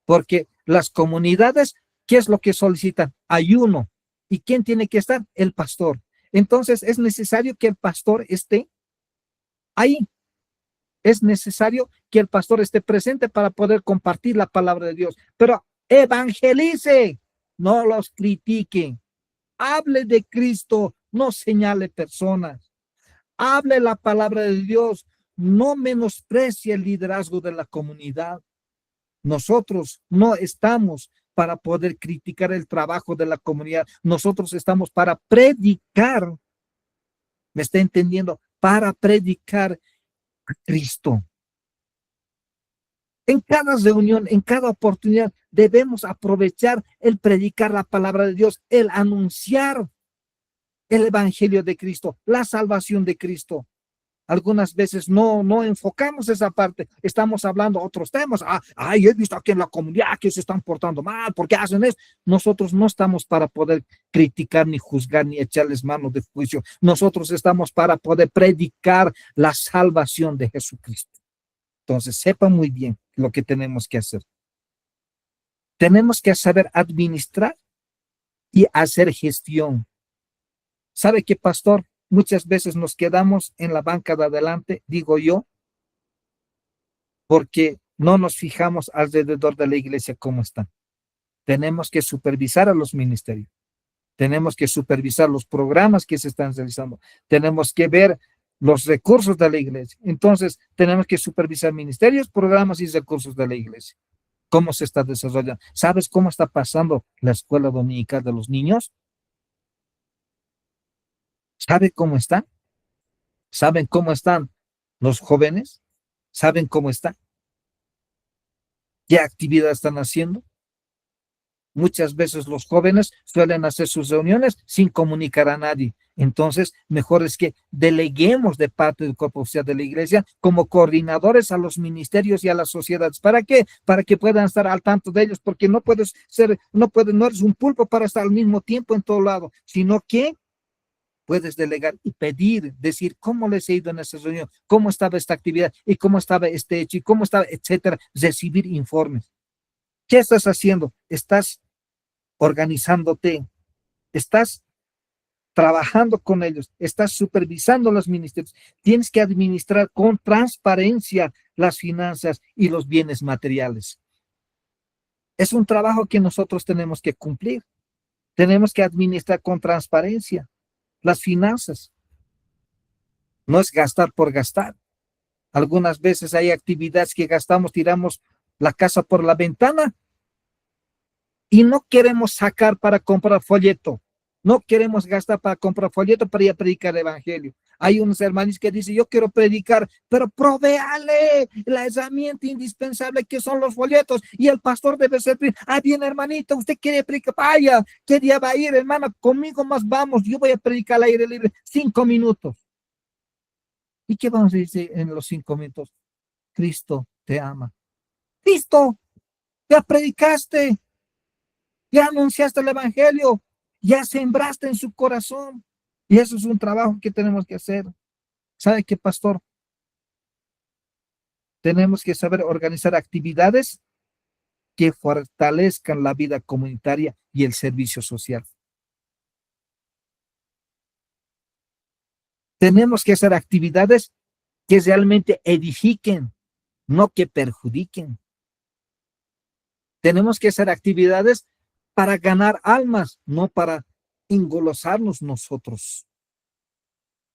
Porque las comunidades, ¿qué es lo que solicitan? Ayuno. ¿Y quién tiene que estar? El pastor. Entonces es necesario que el pastor esté ahí. Es necesario que el pastor esté presente para poder compartir la palabra de Dios. Pero evangelice, no los critique. Hable de Cristo, no señale personas. Hable la palabra de Dios, no menosprecie el liderazgo de la comunidad. Nosotros no estamos para poder criticar el trabajo de la comunidad. Nosotros estamos para predicar. ¿Me está entendiendo? Para predicar a Cristo. En cada reunión, en cada oportunidad, debemos aprovechar el predicar la palabra de Dios, el anunciar el evangelio de Cristo, la salvación de Cristo. Algunas veces no enfocamos esa parte, estamos hablando otros temas. He visto aquí en la comunidad que se están portando mal, ¿por qué hacen eso? Nosotros no estamos para poder criticar, ni juzgar, ni echarles mano de juicio. Nosotros estamos para poder predicar la salvación de Jesucristo. Entonces, sepa muy bien lo que tenemos que hacer. Tenemos que saber administrar y hacer gestión. ¿Sabe qué, pastor? Muchas veces nos quedamos en la banca de adelante, digo yo, porque no nos fijamos alrededor de la iglesia cómo están. Tenemos que supervisar a los ministerios. Tenemos que supervisar los programas que se están realizando. Tenemos que ver los recursos de la iglesia. Entonces, tenemos que supervisar ministerios, programas y recursos de la iglesia. ¿Cómo se está desarrollando? ¿Sabes cómo está pasando la escuela dominical de los niños? ¿Sabe cómo están? ¿Saben cómo están los jóvenes? ¿Saben cómo están? ¿Qué actividad están haciendo? Muchas veces los jóvenes suelen hacer sus reuniones sin comunicar a nadie. Entonces, mejor es que deleguemos de parte del cuerpo oficial de la iglesia como coordinadores a los ministerios y a las sociedades. ¿Para qué? Para que puedan estar al tanto de ellos, porque no eres un pulpo para estar al mismo tiempo en todo lado, sino que puedes delegar y pedir, decir cómo les he ido en esa reunión, cómo estaba esta actividad y cómo estaba este hecho y cómo estaba, etcétera. Recibir informes. ¿Qué estás haciendo? Estás organizándote, estás trabajando con ellos, estás supervisando los ministerios. Tienes que administrar con transparencia las finanzas y los bienes materiales. Es un trabajo que nosotros tenemos que cumplir. Tenemos que administrar con transparencia las finanzas. No es gastar por gastar. Algunas veces hay actividades que gastamos, tiramos la casa por la ventana y no queremos sacar para comprar folleto. No queremos gastar para comprar folleto para ir a predicar el evangelio. Hay unos hermanos que dicen, yo quiero predicar, pero provéale la herramienta indispensable que son los folletos. Y el pastor debe ser, bien hermanito, usted quiere predicar, vaya, ¿qué día va a ir, hermana? Conmigo más vamos, yo voy a predicar al aire libre 5 minutos. ¿Y qué vamos a decir en los 5 minutos? Cristo te ama. Listo, ya predicaste, ya anunciaste el evangelio, ya sembraste en su corazón. Y eso es un trabajo que tenemos que hacer. ¿Sabe qué, pastor? Tenemos que saber organizar actividades que fortalezcan la vida comunitaria y el servicio social. Tenemos que hacer actividades que realmente edifiquen, no que perjudiquen. Tenemos que hacer actividades para ganar almas, no para engolosarnos nosotros.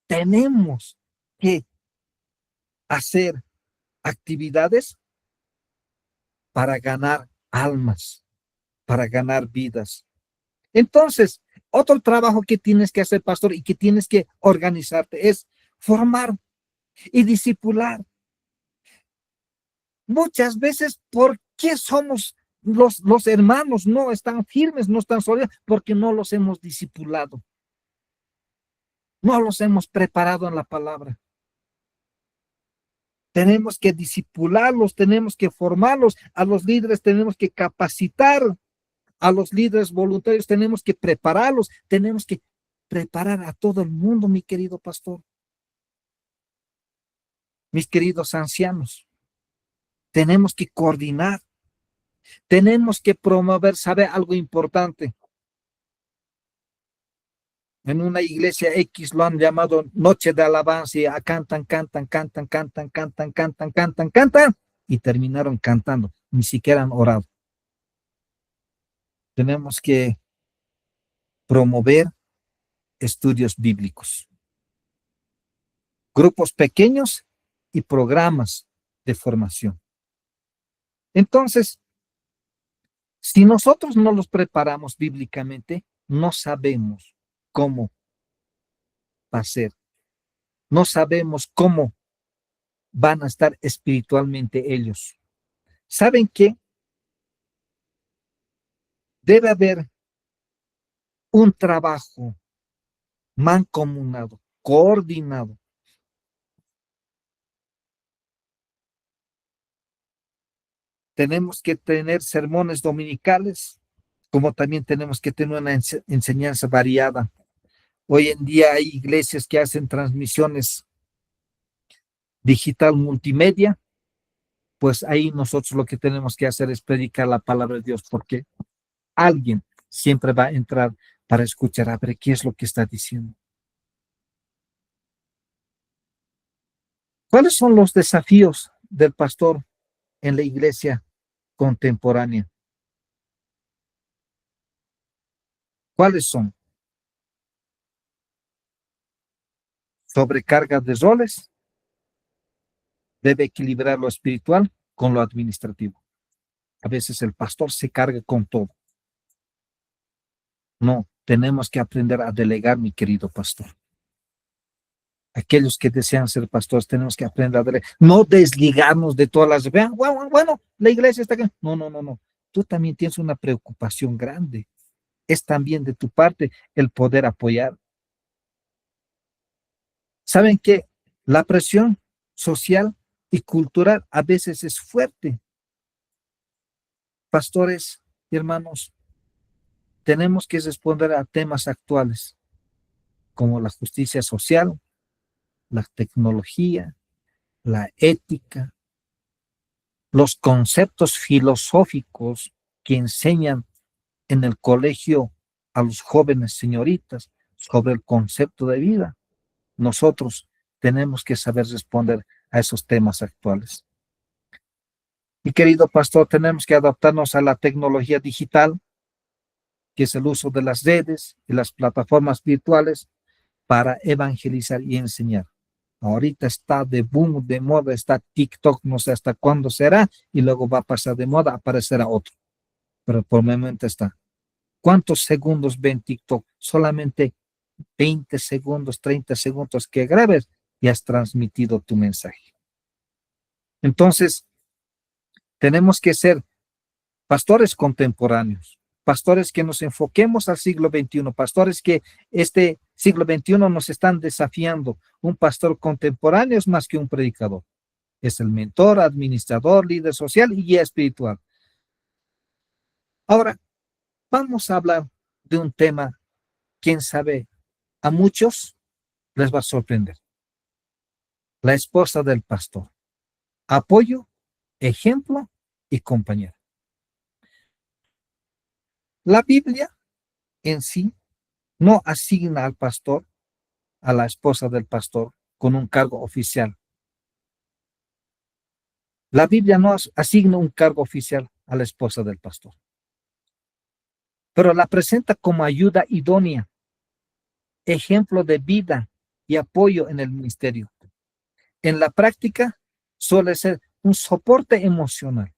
Tenemos que hacer actividades para ganar almas, para ganar vidas. Entonces, otro trabajo que tienes que hacer, pastor, y que tienes que organizarte es formar y discipular. Muchas veces, ¿por qué somos los hermanos no están firmes, no están sólidos? Porque no los hemos discipulado, no los hemos preparado en la palabra. Tenemos que discipularlos, tenemos que formarlos, a los líderes tenemos que capacitar, a los líderes voluntarios tenemos que prepararlos, tenemos que preparar a todo el mundo, mi querido pastor, mis queridos ancianos. Tenemos que coordinar, tenemos que promover, ¿sabe algo importante? En una iglesia X lo han llamado noche de alabanza y cantan y terminaron cantando, ni siquiera han orado. Tenemos que promover estudios bíblicos, grupos pequeños y programas de formación. Entonces, si nosotros no los preparamos bíblicamente, no sabemos cómo va a ser, no sabemos cómo van a estar espiritualmente ellos. ¿Saben qué? Debe haber un trabajo mancomunado, coordinado tenemos que tener sermones dominicales, como también tenemos que tener una enseñanza variada. Hoy en día hay iglesias que hacen transmisiones digital multimedia, pues ahí nosotros lo que tenemos que hacer es predicar la palabra de Dios, porque alguien siempre va a entrar para escuchar a ver qué es lo que está diciendo. ¿Cuáles son los desafíos del pastor en la iglesia contemporánea? ¿Cuáles son? Sobrecarga de roles, debe equilibrar lo espiritual con lo administrativo. A veces el pastor se carga con todo. No, tenemos que aprender a delegar, mi querido pastor. Aquellos que desean ser pastores, tenemos que aprender a delegar. No desligarnos de todas las... Vean, bueno, la iglesia está aquí. No, no, no, no. Tú también tienes una preocupación grande. Es también de tu parte el poder apoyar. ¿Saben qué? La presión social y cultural a veces es fuerte. Pastores y hermanos, tenemos que responder a temas actuales como la justicia social, la tecnología, la ética, los conceptos filosóficos que enseñan en el colegio a los jóvenes señoritas sobre el concepto de vida. Nosotros tenemos que saber responder a esos temas actuales. Mi querido pastor, tenemos que adaptarnos a la tecnología digital, que es el uso de las redes y las plataformas virtuales para evangelizar y enseñar. Ahorita está de boom, de moda, está TikTok, no sé hasta cuándo será, y luego va a pasar de moda, aparecerá otro. Pero por el momento está. ¿Cuántos segundos ven TikTok? Solamente 20 segundos, 30 segundos que grabes y has transmitido tu mensaje. Entonces, tenemos que ser pastores contemporáneos, pastores que nos enfoquemos al siglo XXI, pastores que este siglo XXI nos están desafiando. Un pastor contemporáneo es más que un predicador. Es el mentor, administrador, líder social y guía espiritual. Ahora, vamos a hablar de un tema, quién sabe, a muchos les va a sorprender. La esposa del pastor. Apoyo, ejemplo y compañero. La Biblia en sí no asigna al pastor, a la esposa del pastor, con un cargo oficial. La Biblia no asigna un cargo oficial a la esposa del pastor, pero la presenta como ayuda idónea, ejemplo de vida y apoyo en el ministerio. En la práctica suele ser un soporte emocional,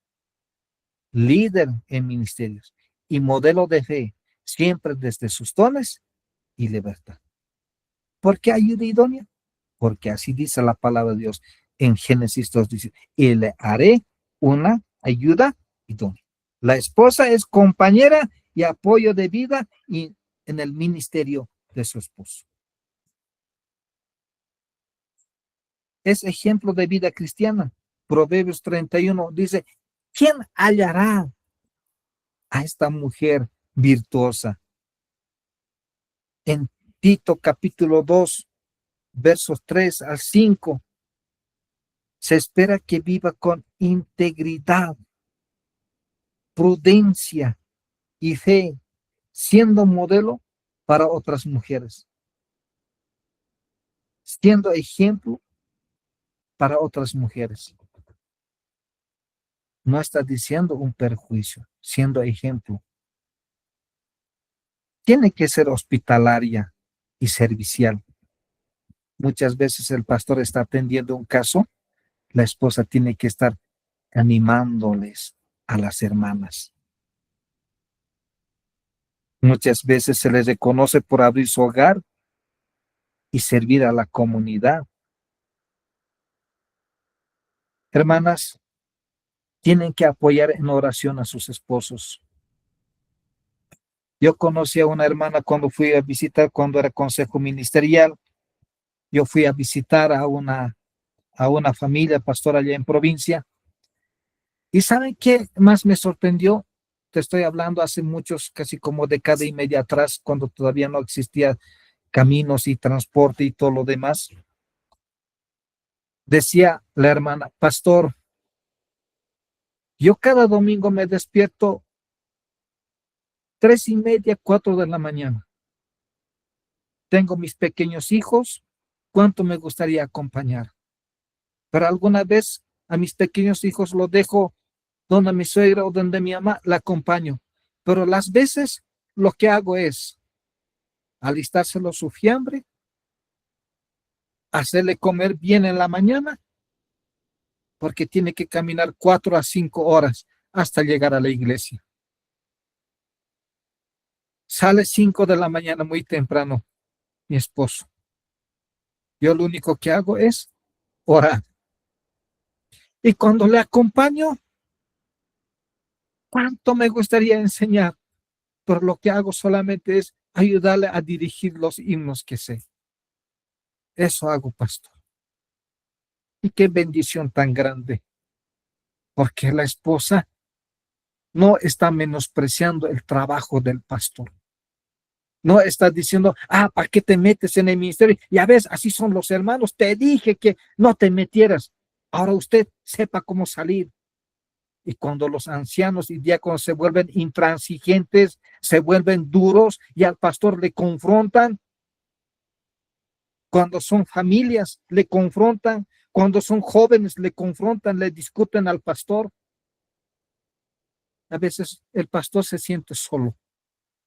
líder en ministerios y modelo de fe, siempre desde sus dones y libertad. ¿Por qué ayuda idónea? Porque así dice la palabra de Dios en Génesis 2, dice, y le haré una ayuda idónea. La esposa es compañera y apoyo de vida y en el ministerio de su esposo. Es ejemplo de vida cristiana. Proverbios 31 dice, ¿quién hallará a esta mujer virtuosa? En Tito capítulo 2, versos 3 al 5, se espera que viva con integridad, prudencia y fe, siendo modelo para otras mujeres, siendo ejemplo para otras mujeres. No está diciendo un perjuicio, siendo ejemplo. Tiene que ser hospitalaria y servicial. Muchas veces el pastor está atendiendo un caso, la esposa tiene que estar animándoles a las hermanas. Muchas veces se les reconoce por abrir su hogar y servir a la comunidad. Hermanas, tienen que apoyar en oración a sus esposos. Yo conocí a una hermana cuando fui a visitar, cuando era consejo ministerial. Yo fui a visitar a una familia pastora allá en provincia ¿Y saben qué más me sorprendió? Te estoy hablando hace muchos, casi como década y media atrás, cuando todavía no existía caminos y transporte y todo lo demás. Decía la hermana, pastor, yo cada domingo me despierto 3:30, 4 de la mañana. Tengo mis pequeños hijos, cuánto me gustaría acompañar. Pero alguna vez a mis pequeños hijos los dejo donde mi suegra o donde mi mamá, la acompaño. Pero las veces lo que hago es alistárselo su fiambre, hacerle comer bien en la mañana, porque tiene que caminar 4 a 5 horas hasta llegar a la iglesia. Sale 5 de la mañana muy temprano, mi esposo. Yo lo único que hago es orar. Y cuando le acompaño, cuánto me gustaría enseñar, pero lo que hago solamente es ayudarle a dirigir los himnos que sé. Eso hago, pastor. Y qué bendición tan grande, porque la esposa no está menospreciando el trabajo del pastor. No está diciendo, ¿para qué te metes en el ministerio? Ya ves, así son los hermanos. Te dije que no te metieras. Ahora usted sepa cómo salir. Y cuando los ancianos y diáconos se vuelven intransigentes, se vuelven duros y al pastor le confrontan, cuando son familias le confrontan, cuando son jóvenes le confrontan, le discuten al pastor, a veces el pastor se siente solo.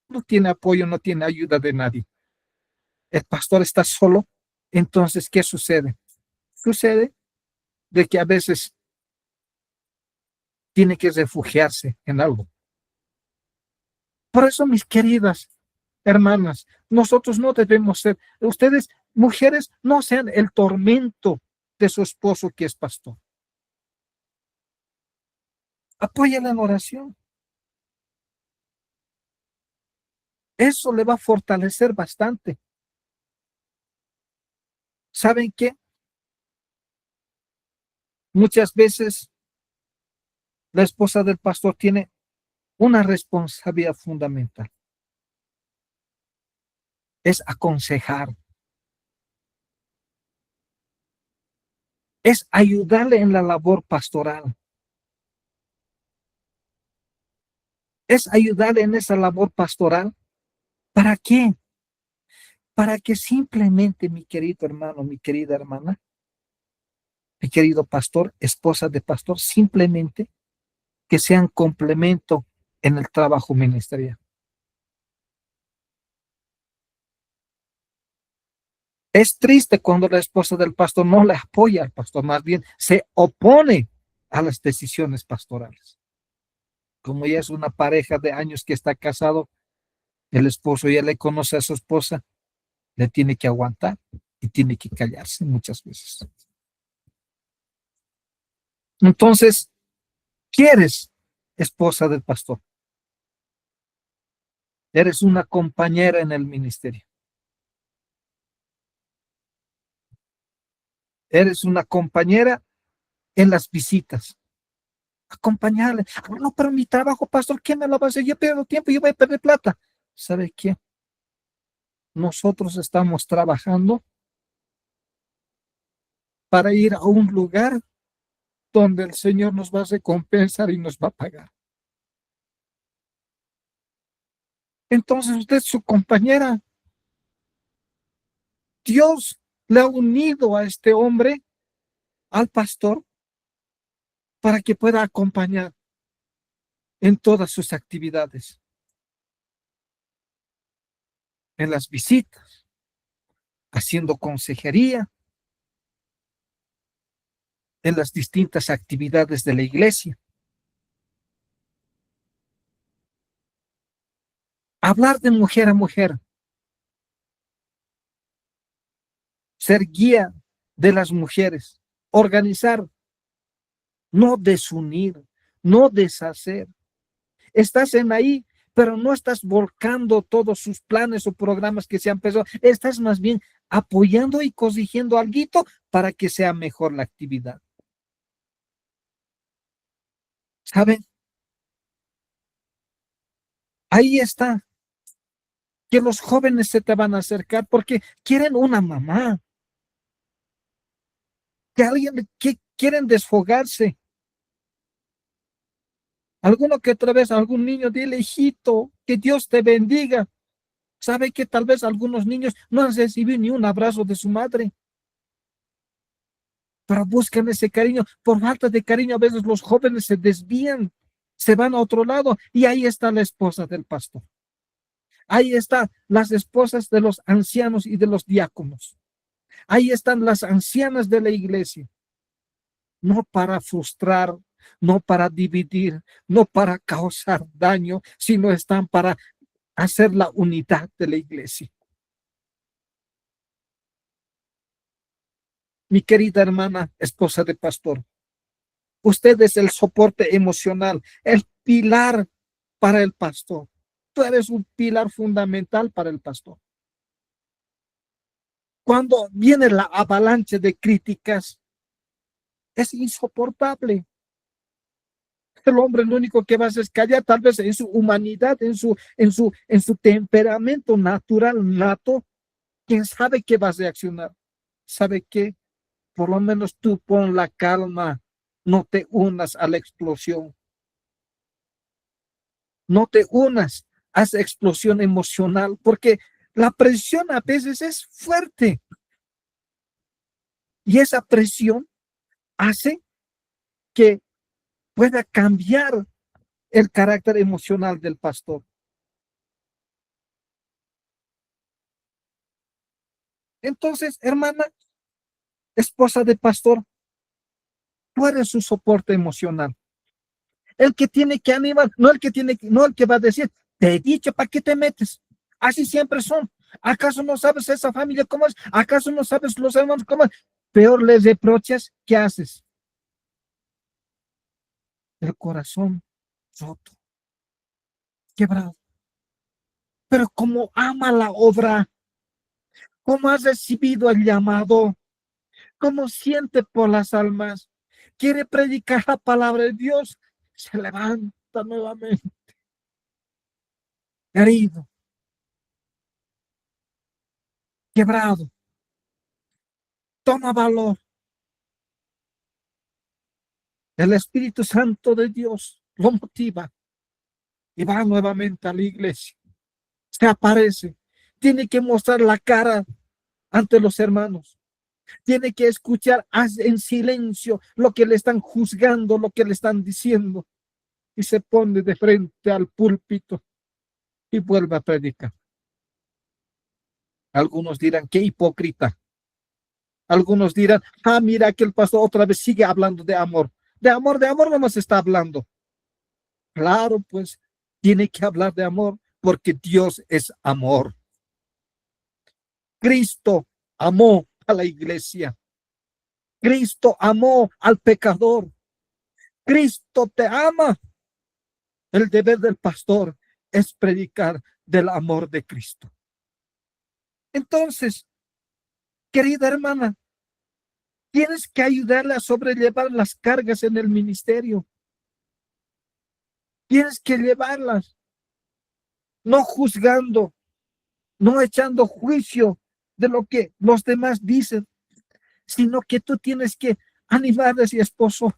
No tiene apoyo, no tiene ayuda de nadie. El pastor está solo. Entonces, ¿qué sucede? Sucede de que a veces tiene que refugiarse en algo. Por eso, mis queridas hermanas, nosotros no debemos ser, ustedes, mujeres, no sean el tormento de su esposo que es pastor. Apóyala en oración. Eso le va a fortalecer bastante. ¿Saben qué? Muchas veces la esposa del pastor tiene una responsabilidad fundamental. Es aconsejar, es ayudarle en la labor pastoral, es ayudarle en esa labor pastoral. ¿Para qué? Para que simplemente, mi querido hermano, mi querida hermana, mi querido pastor, esposa de pastor, simplemente que sean complemento en el trabajo ministerial. Es triste cuando la esposa del pastor no le apoya al pastor, más bien se opone a las decisiones pastorales. Como ya es una pareja de años que está casado, el esposo ya le conoce a su esposa, le tiene que aguantar y tiene que callarse muchas veces. Entonces, ¿quieres esposa del pastor? Eres una compañera en el ministerio. Eres una compañera en las visitas. Acompañarle. No, pero mi trabajo, pastor, ¿quién me lo va a hacer? Yo pierdo tiempo, yo voy a perder plata. ¿Sabe qué? Nosotros estamos trabajando para ir a un lugar donde el Señor nos va a recompensar y nos va a pagar. Entonces usted es su compañera. Dios le ha unido a este hombre, al pastor, para que pueda acompañar en todas sus actividades, en las visitas, haciendo consejería, en las distintas actividades de la iglesia. Hablar de mujer a mujer, ser guía de las mujeres, organizar, no desunir, no deshacer. Estás en ahí, pero no estás volcando todos sus planes o programas que se han empezado. Estás más bien apoyando y corrigiendo algo para que sea mejor la actividad. ¿Saben? Ahí está, que los jóvenes se te van a acercar porque quieren una mamá, que alguien que quieren desfogarse. Alguno que otra vez, algún niño, dile, hijito, que Dios te bendiga. Sabe que tal vez algunos niños no han recibido ni un abrazo de su madre, pero buscan ese cariño. Por falta de cariño, a veces los jóvenes se desvían, se van a otro lado y ahí está la esposa del pastor. Ahí están las esposas de los ancianos y de los diáconos. Ahí están las ancianas de la iglesia, no para frustrar, no para dividir, no para causar daño, sino están para hacer la unidad de la iglesia. Mi querida hermana, esposa de pastor, usted es el soporte emocional, el pilar para el pastor. Tú eres un pilar fundamental para el pastor. Cuando viene la avalancha de críticas, es insoportable. El hombre lo único que va a hacer es callar, tal vez en su humanidad, en su temperamento natural, nato. ¿Quién sabe qué va a reaccionar? ¿Sabe qué? Por lo menos tú pon la calma, no te unas a la explosión, no te unas a esa explosión emocional, porque la presión a veces es fuerte y esa presión hace que pueda cambiar el carácter emocional del pastor. Entonces, hermana, esposa de pastor, tú eres su soporte emocional. El que tiene que animar, no el que va a decir, te he dicho, ¿para qué te metes? Así siempre son. ¿Acaso no sabes esa familia cómo es? ¿Acaso no sabes los hermanos cómo es? Peor les reprochas, ¿qué haces? El corazón roto, quebrado. Pero como ama la obra, como has recibido el llamado, como siente por las almas, quiere predicar la palabra de Dios, se levanta nuevamente, herido, quebrado, toma valor. El Espíritu Santo de Dios lo motiva y va nuevamente a la iglesia. Se aparece. Tiene que mostrar la cara ante los hermanos. Tiene que escuchar en silencio lo que le están juzgando, lo que le están diciendo. Y se pone de frente al púlpito y vuelve a predicar. Algunos dirán, qué hipócrita. Algunos dirán, mira que el pastor otra vez sigue hablando de amor. De amor no más está hablando. Claro, pues tiene que hablar de amor porque Dios es amor. Cristo amó a la iglesia. Cristo amó al pecador. Cristo te ama. El deber del pastor es predicar del amor de Cristo. Entonces, querida hermana, tienes que ayudarle a sobrellevar las cargas en el ministerio. Tienes que llevarlas, no juzgando, no echando juicio de lo que los demás dicen, sino que tú tienes que animarles y esposo.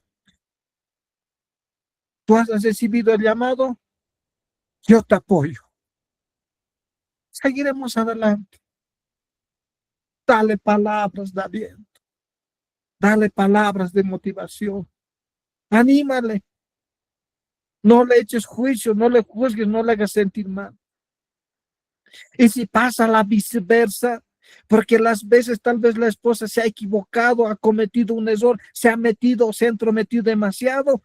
Tú has recibido el llamado, yo te apoyo. Seguiremos adelante. Dale palabras de aliento, dale palabras de motivación. Anímale, no le eches juicio, no le juzgues, no le hagas sentir mal. Y si pasa la viceversa, porque las veces tal vez la esposa se ha equivocado, ha cometido un error, se ha metido, se ha entrometido demasiado.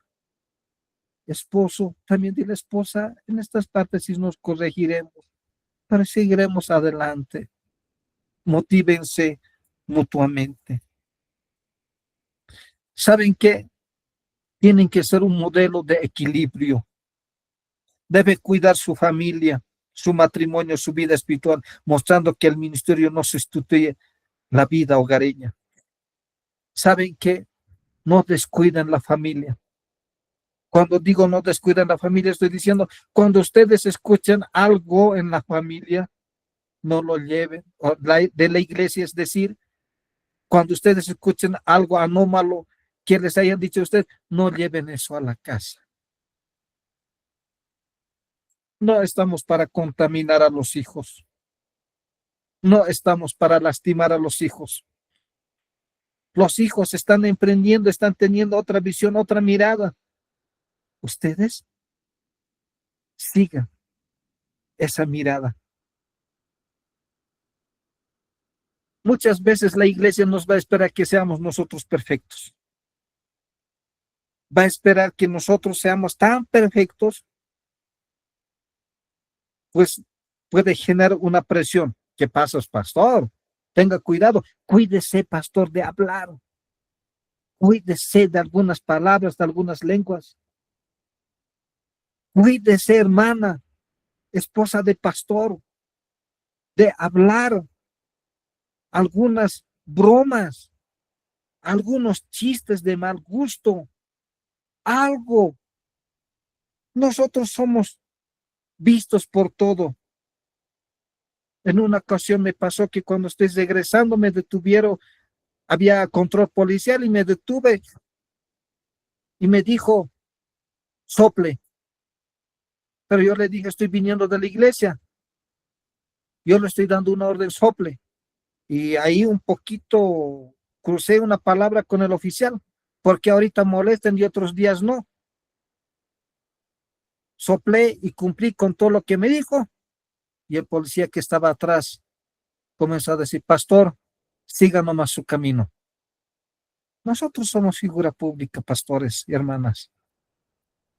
Esposo, también dile esposa, en estas partes sí nos corregiremos, pero seguiremos adelante. Motívense mutuamente. ¿Saben qué? Tienen que ser un modelo de equilibrio. Debe cuidar su familia, su matrimonio, su vida espiritual, mostrando que el ministerio no sustituye la vida hogareña. ¿Saben qué? No descuiden la familia. Cuando digo no descuidan la familia, estoy diciendo, cuando ustedes escuchan algo en la familia, no lo lleven de la iglesia, es decir, cuando ustedes escuchen algo anómalo que les hayan dicho a ustedes, no lleven eso a la casa. No estamos para contaminar a los hijos. No estamos para lastimar a los hijos. Los hijos están emprendiendo, están teniendo otra visión, otra mirada. Ustedes sigan esa mirada. Muchas veces la iglesia nos va a esperar que seamos nosotros perfectos. Va a esperar que nosotros seamos tan perfectos, pues puede generar una presión. ¿Qué pasa, pastor? Tenga cuidado. Cuídese, pastor, de hablar. Cuídese de algunas palabras, de algunas lenguas. Cuídese, hermana, esposa de pastor, de hablar algunas bromas, algunos chistes de mal gusto, algo. Nosotros somos vistos por todo. En una ocasión me pasó que cuando estoy regresando me detuvieron, había control policial y me detuve y me dijo, sople. Pero yo le dije, estoy viniendo de la iglesia. Yo le estoy dando una orden, sople. Y ahí un poquito crucé una palabra con el oficial, porque ahorita molestan y otros días no. Soplé y cumplí con todo lo que me dijo. Y el policía que estaba atrás comenzó a decir, pastor, siga nomás su camino. Nosotros somos figura pública, pastores y hermanas.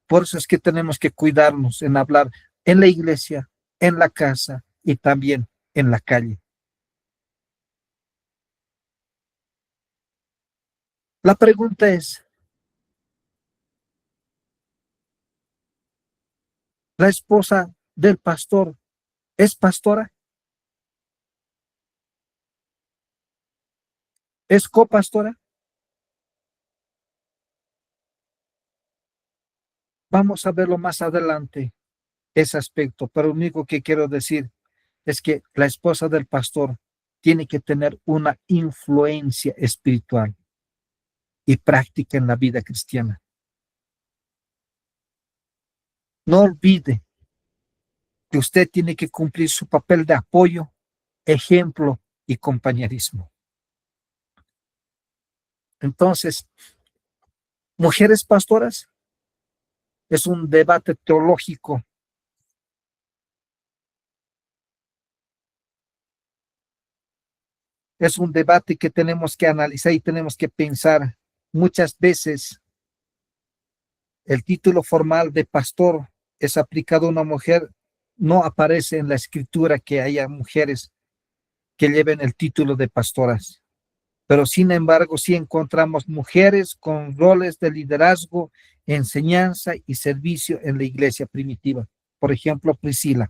Por eso es que tenemos que cuidarnos en hablar en la iglesia, en la casa y también en la calle. La pregunta es, ¿la esposa del pastor es pastora? ¿Es copastora? Vamos a verlo más adelante, ese aspecto, pero lo único que quiero decir es que la esposa del pastor tiene que tener una influencia espiritual y práctica en la vida cristiana. No olvide que usted tiene que cumplir su papel de apoyo, ejemplo y compañerismo. Entonces, mujeres pastoras, es un debate teológico. Es un debate que tenemos que analizar y tenemos que pensar. Muchas veces el título formal de pastor es aplicado a una mujer. No aparece en la escritura que haya mujeres que lleven el título de pastoras. Pero sin embargo, sí encontramos mujeres con roles de liderazgo, enseñanza y servicio en la iglesia primitiva. Por ejemplo, Priscila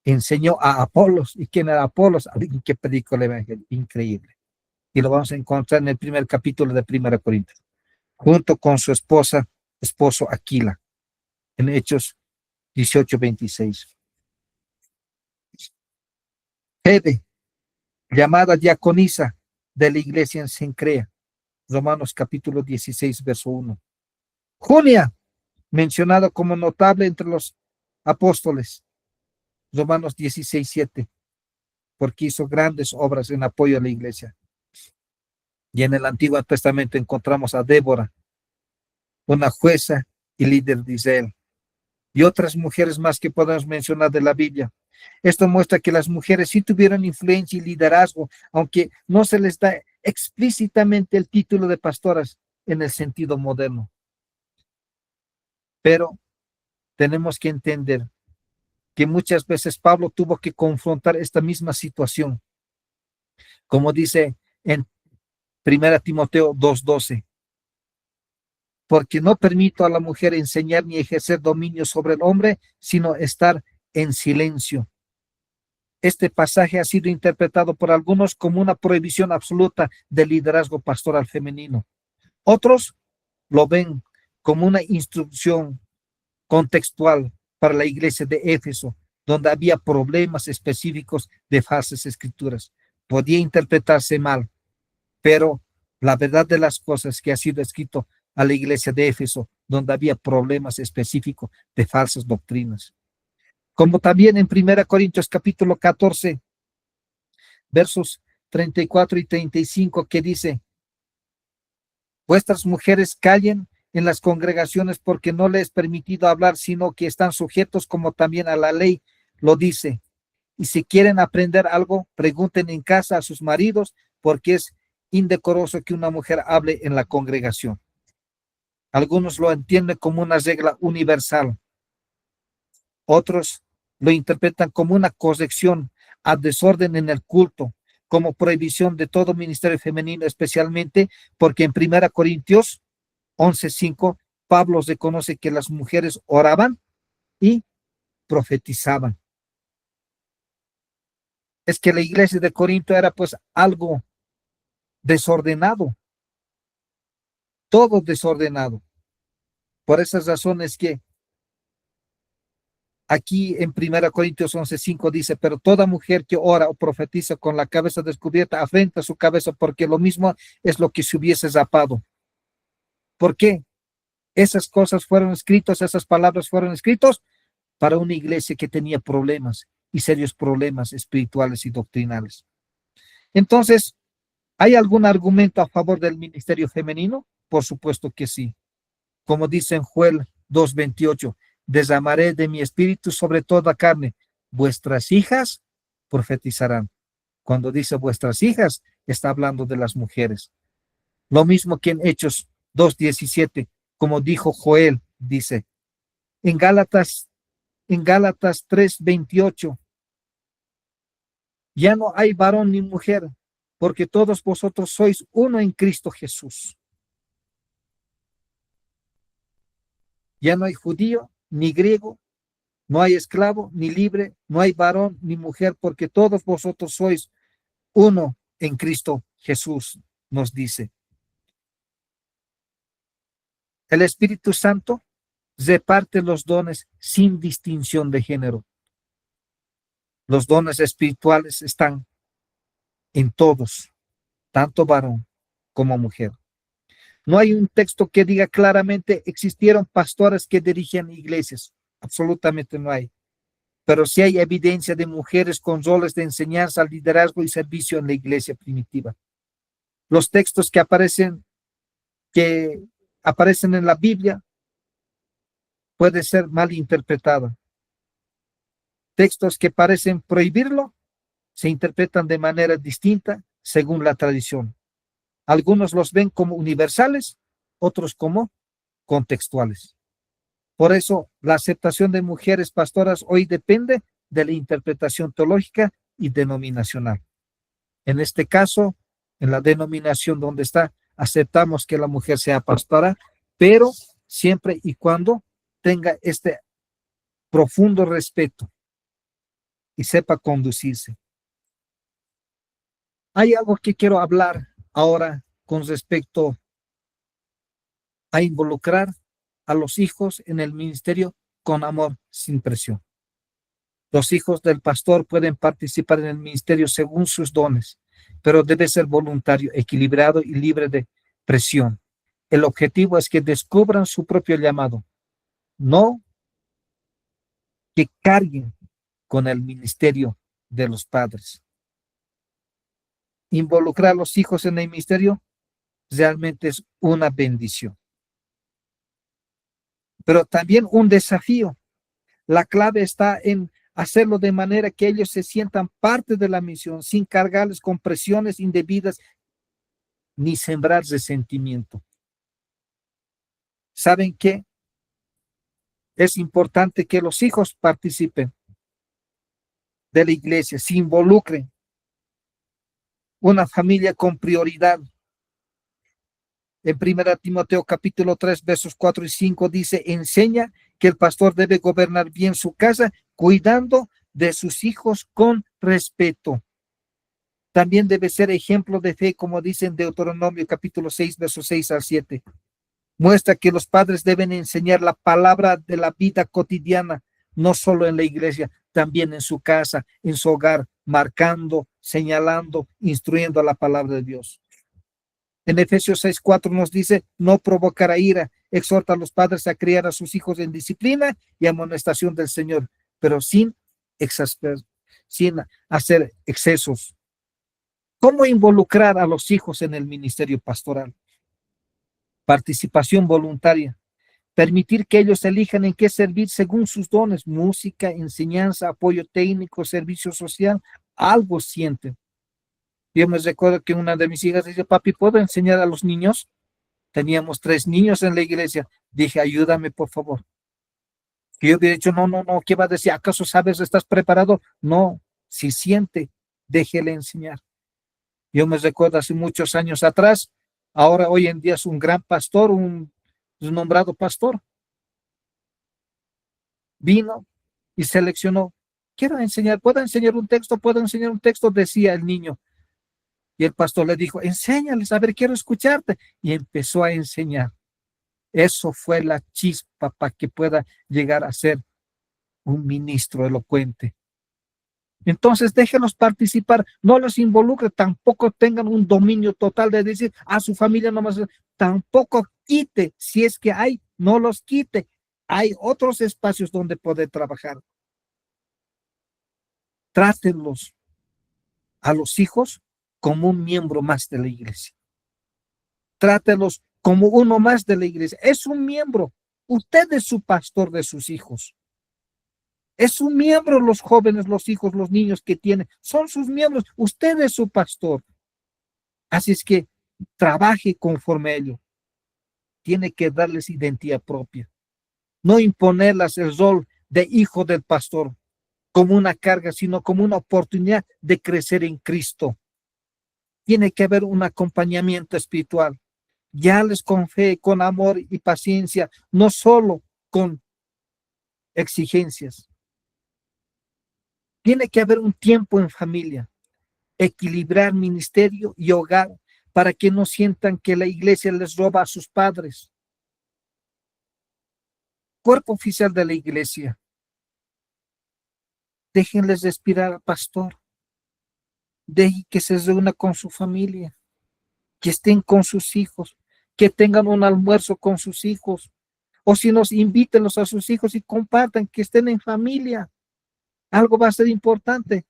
enseñó a Apolos. ¿Y quién era Apolos? Alguien que predicó el evangelio. Increíble. Y lo vamos a encontrar en el primer capítulo de 1 Corintios, junto con su esposo Aquila, en Hechos 18:26. Hebe, llamada diaconisa de la iglesia en Cencrea, Romanos capítulo 16, verso 1. Junia, mencionado como notable entre los apóstoles, Romanos 16:7, porque hizo grandes obras en apoyo a la iglesia. Y en el Antiguo Testamento encontramos a Débora, una jueza y líder de Israel, y otras mujeres más que podemos mencionar de la Biblia. Esto muestra que las mujeres sí tuvieron influencia y liderazgo, aunque no se les da explícitamente el título de pastoras en el sentido moderno. Pero tenemos que entender que muchas veces Pablo tuvo que confrontar esta misma situación, como dice en 1 Timoteo 2:12, porque no permito a la mujer enseñar ni ejercer dominio sobre el hombre, sino estar en silencio. Este pasaje ha sido interpretado por algunos como una prohibición absoluta del liderazgo pastoral femenino. Otros lo ven como una instrucción contextual para la iglesia de Éfeso, donde había problemas específicos de falsas escrituras. Podía interpretarse mal, pero la verdad de las cosas que ha sido escrito a la iglesia de Éfeso, donde había problemas específicos de falsas doctrinas. Como también en 1 Corintios capítulo 14, versos 34 y 35, que dice: vuestras mujeres callen en las congregaciones porque no les es permitido hablar, sino que están sujetos como también a la ley lo dice. Y si quieren aprender algo, pregunten en casa a sus maridos, porque es indecoroso que una mujer hable en la congregación. Algunos lo entienden como una regla universal. Otros lo interpretan como una corrección a desorden en el culto, como prohibición de todo ministerio femenino, especialmente porque en 1 Corintios 11:5 Pablo reconoce que las mujeres oraban y profetizaban. Es que la iglesia de Corinto era pues algo desordenado, todo desordenado. Por esas razones que aquí en 1 Corintios 11:5 dice: pero toda mujer que ora o profetiza con la cabeza descubierta afrenta su cabeza, porque lo mismo es lo que se hubiese rapado. ¿Por qué? Esas cosas fueron escritas, esas palabras fueron escritas para una iglesia que tenía problemas y serios problemas espirituales y doctrinales. Entonces, ¿hay algún argumento a favor del ministerio femenino? Por supuesto que sí. Como dice en Joel 2:28, derramaré de mi espíritu sobre toda carne, vuestras hijas profetizarán. Cuando dice vuestras hijas, está hablando de las mujeres. Lo mismo que en Hechos 2:17, como dijo Joel, dice en Gálatas 3:28, ya no hay varón ni mujer, porque todos vosotros sois uno en Cristo Jesús. Ya no hay judío ni griego, no hay esclavo ni libre, no hay varón ni mujer, porque todos vosotros sois uno en Cristo Jesús, nos dice. El Espíritu Santo reparte los dones sin distinción de género. Los dones espirituales están en todos, tanto varón como mujer. No hay un texto que diga claramente existieron pastores que dirigían iglesias. Absolutamente no hay. Pero sí hay evidencia de mujeres con roles de enseñanza, liderazgo y servicio en la iglesia primitiva. Los textos que aparecen en la Biblia pueden ser mal interpretados. Textos que parecen prohibirlo se interpretan de manera distinta según la tradición. Algunos los ven como universales, otros como contextuales. Por eso, la aceptación de mujeres pastoras hoy depende de la interpretación teológica y denominacional. En este caso, en la denominación donde está, aceptamos que la mujer sea pastora, pero siempre y cuando tenga este profundo respeto y sepa conducirse. Hay algo que quiero hablar ahora con respecto a involucrar a los hijos en el ministerio con amor, sin presión. Los hijos del pastor pueden participar en el ministerio según sus dones, pero debe ser voluntario, equilibrado y libre de presión. El objetivo es que descubran su propio llamado, no que carguen con el ministerio de los padres. Involucrar a los hijos en el ministerio realmente es una bendición, pero también un desafío. La clave está en hacerlo de manera que ellos se sientan parte de la misión, sin cargarles con presiones indebidas ni sembrar resentimiento. ¿Saben qué? Es importante que los hijos participen de la iglesia, se involucren. Una familia con prioridad. En 1 Timoteo capítulo 3, versos 4 y 5 dice: enseña que el pastor debe gobernar bien su casa, cuidando de sus hijos con respeto. También debe ser ejemplo de fe, como dice en Deuteronomio capítulo 6, versos 6 al 7. Muestra que los padres deben enseñar la palabra de la vida cotidiana, no solo en la iglesia, también en su casa, en su hogar, marcando, señalando, instruyendo la palabra de Dios. En Efesios 6:4 nos dice, no provocará ira, exhorta a los padres a criar a sus hijos en disciplina y amonestación del Señor, pero sin hacer excesos. ¿Cómo involucrar a los hijos en el ministerio pastoral? Participación voluntaria. Permitir que ellos elijan en qué servir según sus dones, música, enseñanza, apoyo técnico, servicio social, algo sienten. Yo me recuerdo que una de mis hijas dice, papi, ¿puedo enseñar a los niños? Teníamos 3 niños en la iglesia. Dije, ayúdame, por favor. Que yo hubiera dicho, no, ¿qué va a decir? ¿Acaso sabes, estás preparado? No, si siente, déjele enseñar. Yo me recuerdo hace muchos años atrás, ahora hoy en día es un gran pastor, un nombrado pastor. Vino y seleccionó, quiero enseñar, ¿puedo enseñar un texto? ¿Puedo enseñar un texto? Decía el niño. Y el pastor le dijo, enséñales, a ver, quiero escucharte. Y empezó a enseñar. Eso fue la chispa para que pueda llegar a ser un ministro elocuente. Entonces déjenlos participar, no los involucre, tampoco tengan un dominio total de decir a su familia nomás, tampoco quite, si es que hay, no los quite. Hay otros espacios donde poder trabajar. Trátenlos a los hijos como un miembro más de la iglesia. Trátenlos como uno más de la iglesia. Es un miembro. Usted es su pastor de sus hijos. Es un miembro, los jóvenes, los hijos, los niños que tienen. Son sus miembros. Usted es su pastor. Así es que trabaje conforme a ello. Tiene que darles identidad propia. No imponerles el rol de hijo del pastor como una carga, sino como una oportunidad de crecer en Cristo. Tiene que haber un acompañamiento espiritual. Guiarles con fe, con amor y paciencia, no solo con exigencias. Tiene que haber un tiempo en familia, equilibrar ministerio y hogar para que no sientan que la iglesia les roba a sus padres. Cuerpo oficial de la iglesia. Déjenles respirar al pastor. Dejen que se reúna con su familia, que estén con sus hijos, que tengan un almuerzo con sus hijos, o si nos invítenlos a sus hijos y compartan, que estén en familia. Algo va a ser importante.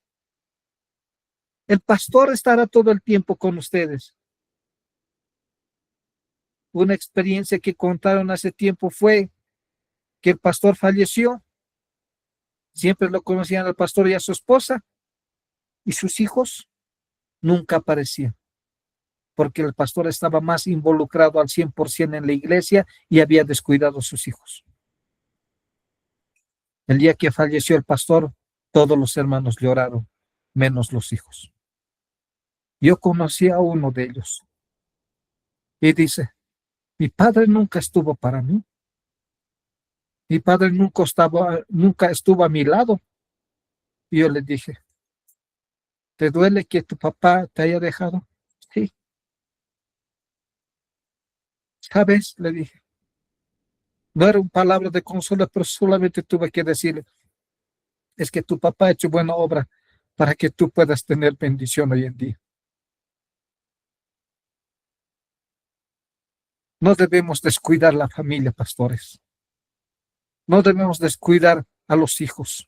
El pastor estará todo el tiempo con ustedes. Una experiencia que contaron hace tiempo fue que el pastor falleció. Siempre lo conocían al pastor y a su esposa, y sus hijos nunca aparecían, porque el pastor estaba más involucrado al 100% en la iglesia y había descuidado a sus hijos. El día que falleció el pastor, todos los hermanos lloraron, menos los hijos. Yo conocí a uno de ellos y dice, mi padre nunca estuvo para mí. Mi padre nunca estuvo a mi lado. Y yo le dije, ¿te duele que tu papá te haya dejado? Sí. ¿Sabes? Le dije. No era una palabra de consuelo, pero solamente tuve que decirle, es que tu papá ha hecho buena obra para que tú puedas tener bendición hoy en día. No debemos descuidar la familia, pastores. No debemos descuidar a los hijos.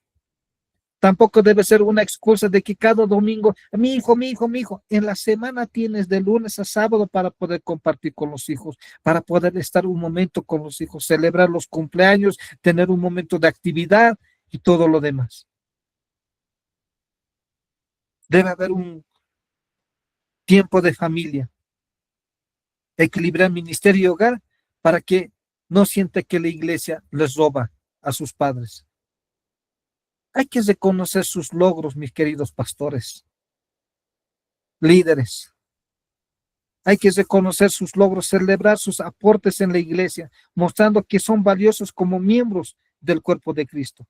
Tampoco debe ser una excusa de que cada domingo, mi hijo, mi hijo, mi hijo, en la semana tienes de lunes a sábado para poder compartir con los hijos, para poder estar un momento con los hijos, celebrar los cumpleaños, tener un momento de actividad y todo lo demás. Debe haber un tiempo de familia, equilibrar ministerio y hogar para que no sienta que la iglesia les roba a sus padres. Hay que reconocer sus logros, mis queridos pastores, líderes. Hay que reconocer sus logros, celebrar sus aportes en la iglesia, mostrando que son valiosos como miembros del cuerpo de Cristo.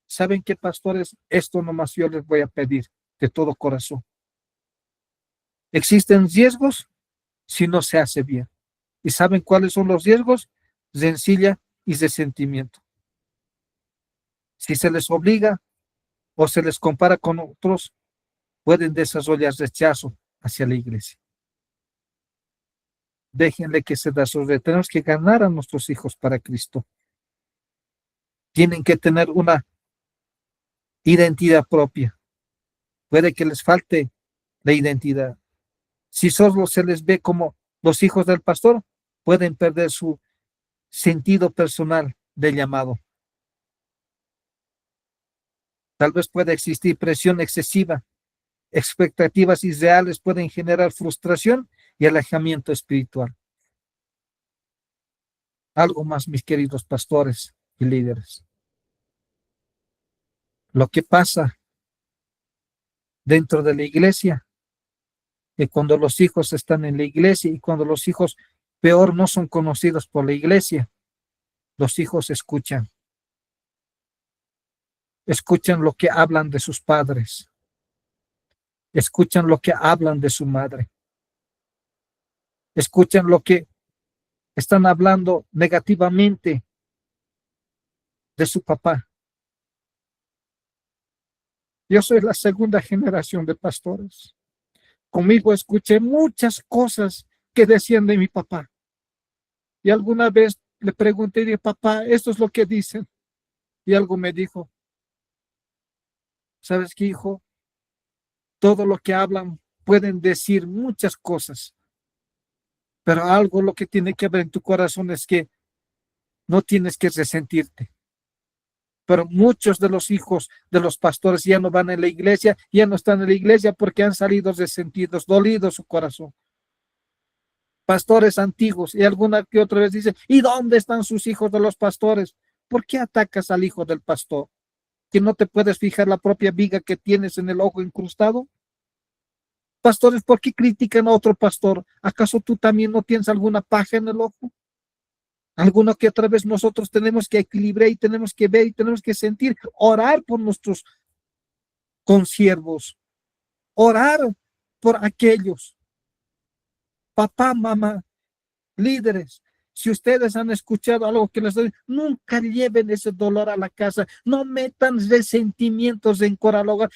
¿Saben qué, pastores? Esto nomás yo les voy a pedir de todo corazón. Existen riesgos si no se hace bien. ¿Y saben cuáles son los riesgos? Rencilla y resentimiento. Si se les obliga o se les compara con otros, pueden desarrollar rechazo hacia la iglesia. Déjenle que se desarrolle. Tenemos que ganar a nuestros hijos para Cristo. Tienen que tener una identidad propia. Puede que les falte la identidad. Si solo se les ve como los hijos del pastor, pueden perder su sentido personal de llamado. Tal vez pueda existir presión excesiva. Expectativas irreales pueden generar frustración y alejamiento espiritual. Algo más, mis queridos pastores y líderes. Lo que pasa dentro de la iglesia, que cuando los hijos están en la iglesia y cuando los hijos peor no son conocidos por la iglesia, los hijos escuchan lo que hablan de sus padres, escuchan lo que hablan de su madre, escuchan lo que están hablando negativamente de su papá. Yo soy la segunda generación de pastores. Conmigo escuché muchas cosas que decían de mi papá. Y alguna vez le pregunté, papá, esto es lo que dicen. Y algo me dijo, ¿sabes qué, hijo? Todo lo que hablan pueden decir muchas cosas, pero algo lo que tiene que haber en tu corazón es que no tienes que resentirte. Pero muchos de los hijos de los pastores ya no van a la iglesia, ya no están en la iglesia porque han salido resentidos, dolidos su corazón. Pastores antiguos, y alguna que otra vez dice, ¿y dónde están sus hijos de los pastores? ¿Por qué atacas al hijo del pastor? ¿Que no te puedes fijar la propia viga que tienes en el ojo incrustado? Pastores, ¿por qué critican a otro pastor? ¿Acaso tú también no tienes alguna paja en el ojo? Alguno que otra vez nosotros tenemos que equilibrar y tenemos que ver y tenemos que sentir, orar por nuestros consiervos, orar por aquellos. Papá, mamá, líderes, si ustedes han escuchado algo que les doy, nunca lleven ese dolor a la casa, no metan resentimientos, rencor al hogar.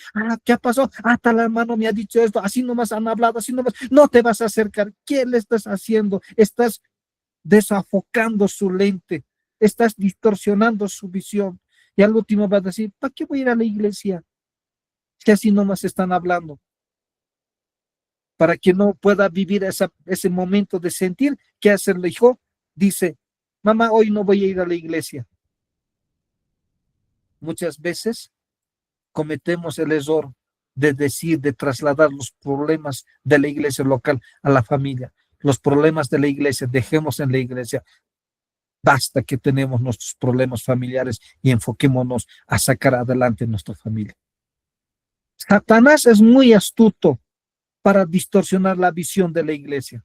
¿Qué pasó? Hasta la hermano me ha dicho esto, así nomás han hablado, así nomás, no te vas a acercar. ¿Qué le estás haciendo? Estás desafocando su lente, estás distorsionando su visión. Y al último vas a decir, ¿para qué voy a ir a la iglesia? Si así nomás están hablando. Para que no pueda vivir ese momento de sentir, ¿qué hace el hijo? Dice, mamá, hoy no voy a ir a la iglesia. Muchas veces cometemos el error de decir, de trasladar los problemas de la iglesia local a la familia. Los problemas de la iglesia, dejemos en la iglesia. Basta que tenemos nuestros problemas familiares y enfoquémonos a sacar adelante nuestra familia. Satanás es muy astuto para distorsionar la visión de la iglesia.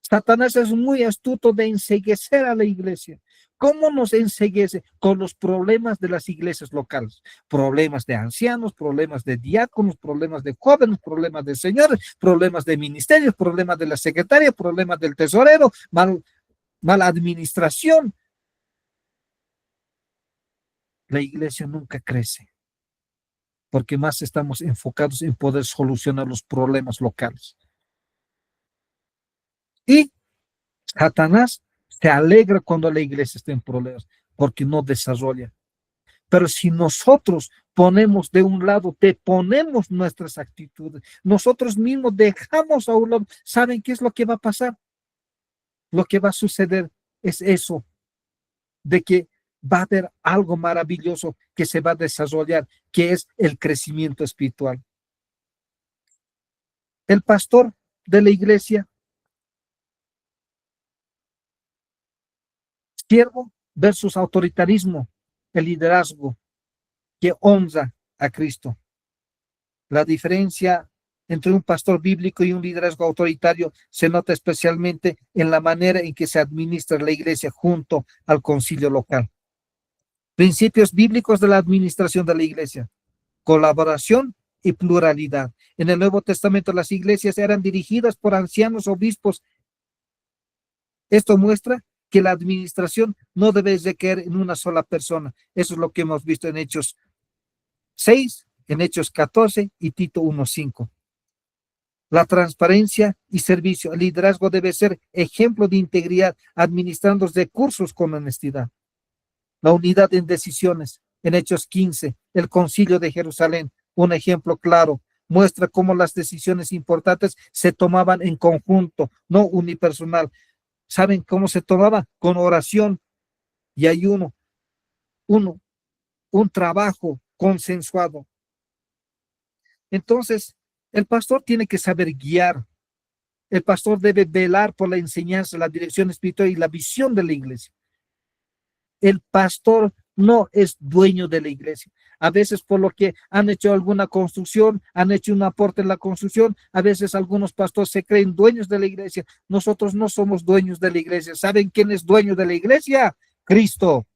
Satanás es muy astuto de enceguecer a la iglesia. ¿Cómo nos enceguece? Con los problemas de las iglesias locales. Problemas de ancianos, problemas de diáconos, problemas de jóvenes, problemas de señores, problemas de ministerios, problemas de la secretaria, problemas del tesorero, mala administración. La iglesia nunca crece porque más estamos enfocados en poder solucionar los problemas locales. Y Satanás se alegra cuando la iglesia está en problemas porque no desarrolla. Pero si nosotros ponemos de un lado, ponemos nuestras actitudes, nosotros mismos dejamos a un lado, ¿saben qué es lo que va a pasar? Lo que va a suceder es eso, de que va a haber algo maravilloso que se va a desarrollar, que es el crecimiento espiritual. El pastor de la iglesia, siervo versus autoritarismo, el liderazgo que honra a Cristo. La diferencia entre un pastor bíblico y un liderazgo autoritario se nota especialmente en la manera en que se administra la iglesia junto al concilio local. Principios bíblicos de la administración de la iglesia: colaboración y pluralidad. En el Nuevo Testamento las iglesias eran dirigidas por ancianos, obispos Esto muestra que la administración no debe recaer en una sola persona. Eso es lo que hemos visto en Hechos 6, en Hechos 14 y Tito 1:5. La transparencia y servicio. El liderazgo debe ser ejemplo de integridad, administrando recursos con honestidad. La unidad en decisiones. En Hechos 15, el Concilio de Jerusalén, un ejemplo claro, muestra cómo las decisiones importantes se tomaban en conjunto, no unipersonal. ¿Saben cómo se tomaba? Con oración y ayuno, uno, un trabajo consensuado. Entonces, el pastor tiene que saber guiar. El pastor debe velar por la enseñanza, la dirección espiritual y la visión de la iglesia. El pastor no es dueño de la iglesia. A veces por lo que han hecho alguna construcción, han hecho un aporte en la construcción, a veces algunos pastores se creen dueños de la iglesia. Nosotros no somos dueños de la iglesia. ¿Saben quién es dueño de la iglesia? Cristo.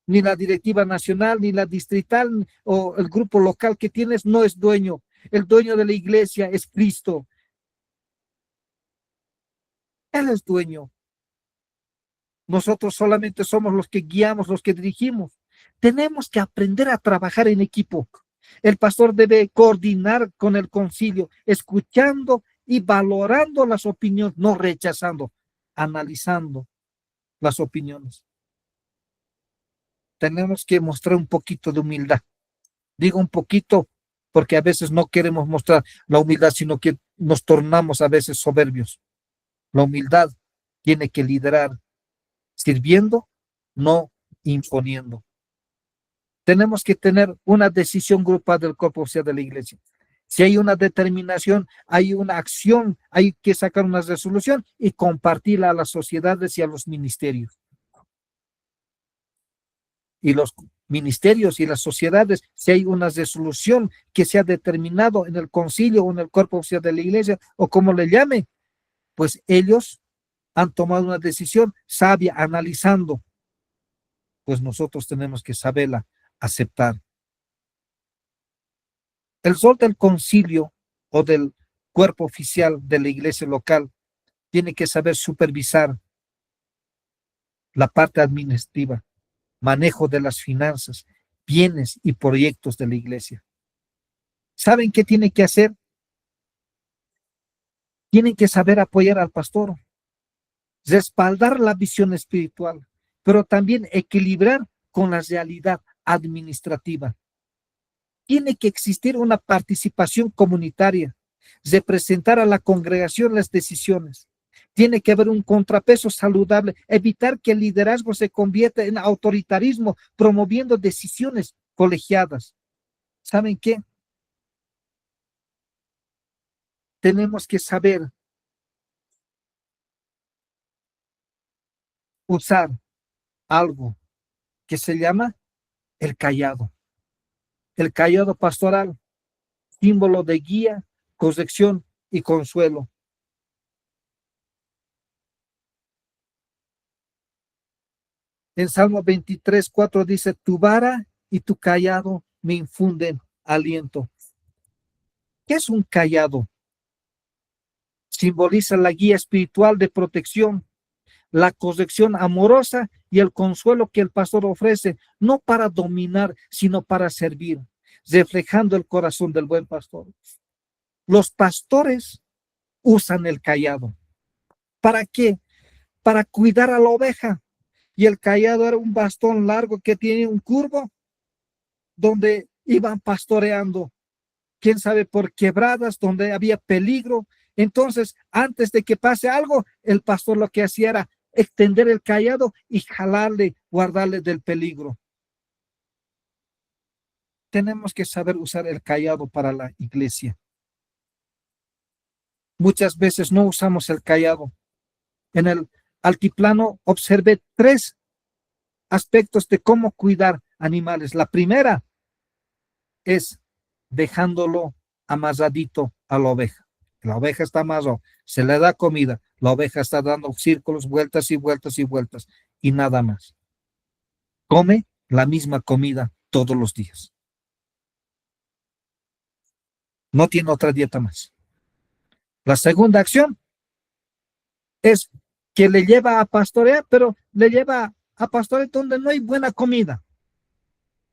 Ni la directiva nacional, ni la distrital o el grupo local que tienes no es dueño. El dueño de la iglesia es Cristo. Él es dueño. Nosotros solamente somos los que guiamos, los que dirigimos. Tenemos que aprender a trabajar en equipo. El pastor debe coordinar con el concilio, escuchando y valorando las opiniones, no rechazando, analizando las opiniones. Tenemos que mostrar un poquito de humildad. Digo un poquito porque a veces no queremos mostrar la humildad, sino que nos tornamos a veces soberbios. La humildad tiene que liderar sirviendo, no imponiendo. Tenemos que tener una decisión grupal del cuerpo social de la iglesia. Si hay una determinación, hay una acción, hay que sacar una resolución y compartirla a las sociedades y a los ministerios. Y los ministerios y las sociedades, si hay una resolución que se ha determinado en el concilio o en el cuerpo social de la iglesia, o como le llame, pues ellos han tomado una decisión sabia, analizando, pues nosotros tenemos que saberla aceptar. El rol del concilio o del cuerpo oficial de la iglesia local tiene que saber supervisar la parte administrativa, manejo de las finanzas, bienes y proyectos de la iglesia. ¿Saben qué tiene que hacer? Tienen que saber apoyar al pastor, respaldar la visión espiritual, pero también equilibrar con la realidad administrativa. Tiene que existir una participación comunitaria, representar a la congregación las decisiones. Tiene que haber un contrapeso saludable, evitar que el liderazgo se convierta en autoritarismo, promoviendo decisiones colegiadas. ¿Saben qué? Tenemos que saber usar algo que se llama el cayado pastoral, símbolo de guía, corrección y consuelo. En Salmo 23:4 dice, tu vara y tu cayado me infunden aliento. ¿Qué es un cayado? Simboliza la guía espiritual de protección, la corrección amorosa y el consuelo que el pastor ofrece, no para dominar, sino para servir, reflejando el corazón del buen pastor. Los pastores usan el cayado. ¿Para qué? Para cuidar a la oveja. Y el cayado era un bastón largo que tiene un curvo donde iban pastoreando, quién sabe, por quebradas donde había peligro. Entonces, antes de que pase algo, el pastor lo que hacía era extender el cayado y jalarle, guardarle del peligro. Tenemos que saber usar el cayado para la iglesia. Muchas veces no usamos el cayado. En el altiplano observé 3 aspectos de cómo cuidar animales. La primera es dejándolo amarradito a la oveja. La oveja está amarrada, se le da comida, la oveja está dando círculos, vueltas y vueltas y vueltas y nada más. Come la misma comida todos los días. No tiene otra dieta más. La segunda acción, es que le lleva a pastorear, pero le lleva a pastorear donde no hay buena comida.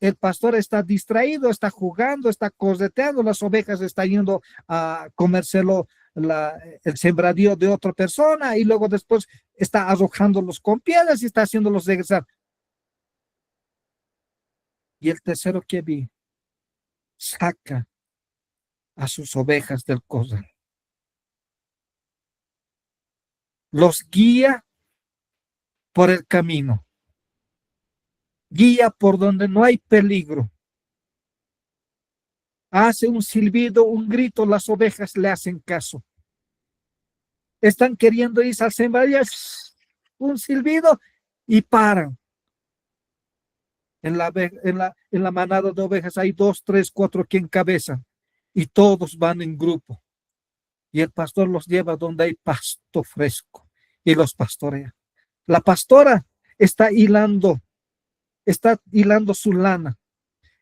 El pastor está distraído, está jugando, está correteando, las ovejas está yendo a comérselo el sembradío de otra persona y luego después está arrojándolos con piedras y está haciéndolos regresar. Y el tercero que vi, saca a sus ovejas del corral, los guía por el camino, guía por donde no hay peligro. Hace un silbido, un grito, las ovejas le hacen caso. Están queriendo irse al sembradío, un silbido y paran. En la manada de ovejas hay 2, 3, 4 que encabezan y todos van en grupo. Y el pastor los lleva donde hay pasto fresco y los pastorea. La pastora está hilando su lana,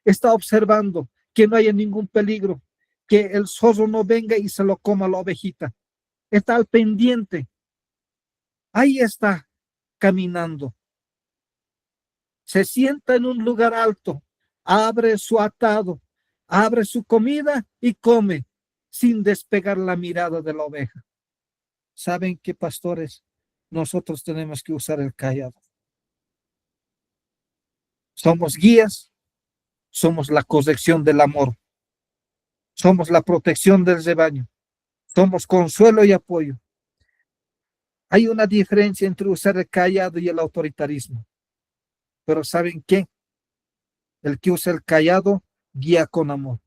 está observando que no haya ningún peligro, que el zorro no venga y se lo coma la ovejita. Está al pendiente. Ahí está caminando. Se sienta en un lugar alto, abre su atado, abre su comida y come sin despegar la mirada de la oveja. ¿Saben qué, pastores? Nosotros tenemos que usar el callado. Somos guías, somos la corrección del amor, somos la protección del rebaño, somos consuelo y apoyo. Hay una diferencia entre usar el callado y el autoritarismo. Pero ¿saben qué? El que usa el callado guía con amor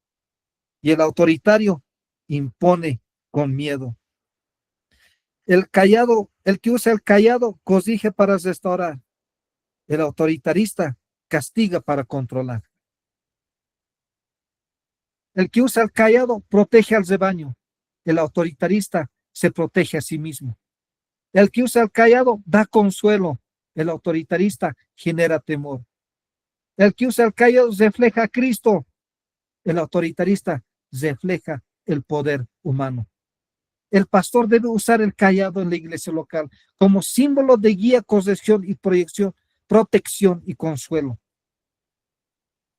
y el autoritario impone con miedo. El que usa el callado corrige para restaurar. El autoritarista castiga para controlar. El que usa el callado protege al rebaño. El autoritarista se protege a sí mismo. El que usa el callado da consuelo. El autoritarista genera temor. El que usa el callado refleja a Cristo. El autoritarista refleja el poder humano. El pastor debe usar el callado en la iglesia local como símbolo de guía, corrección y proyección, protección y consuelo.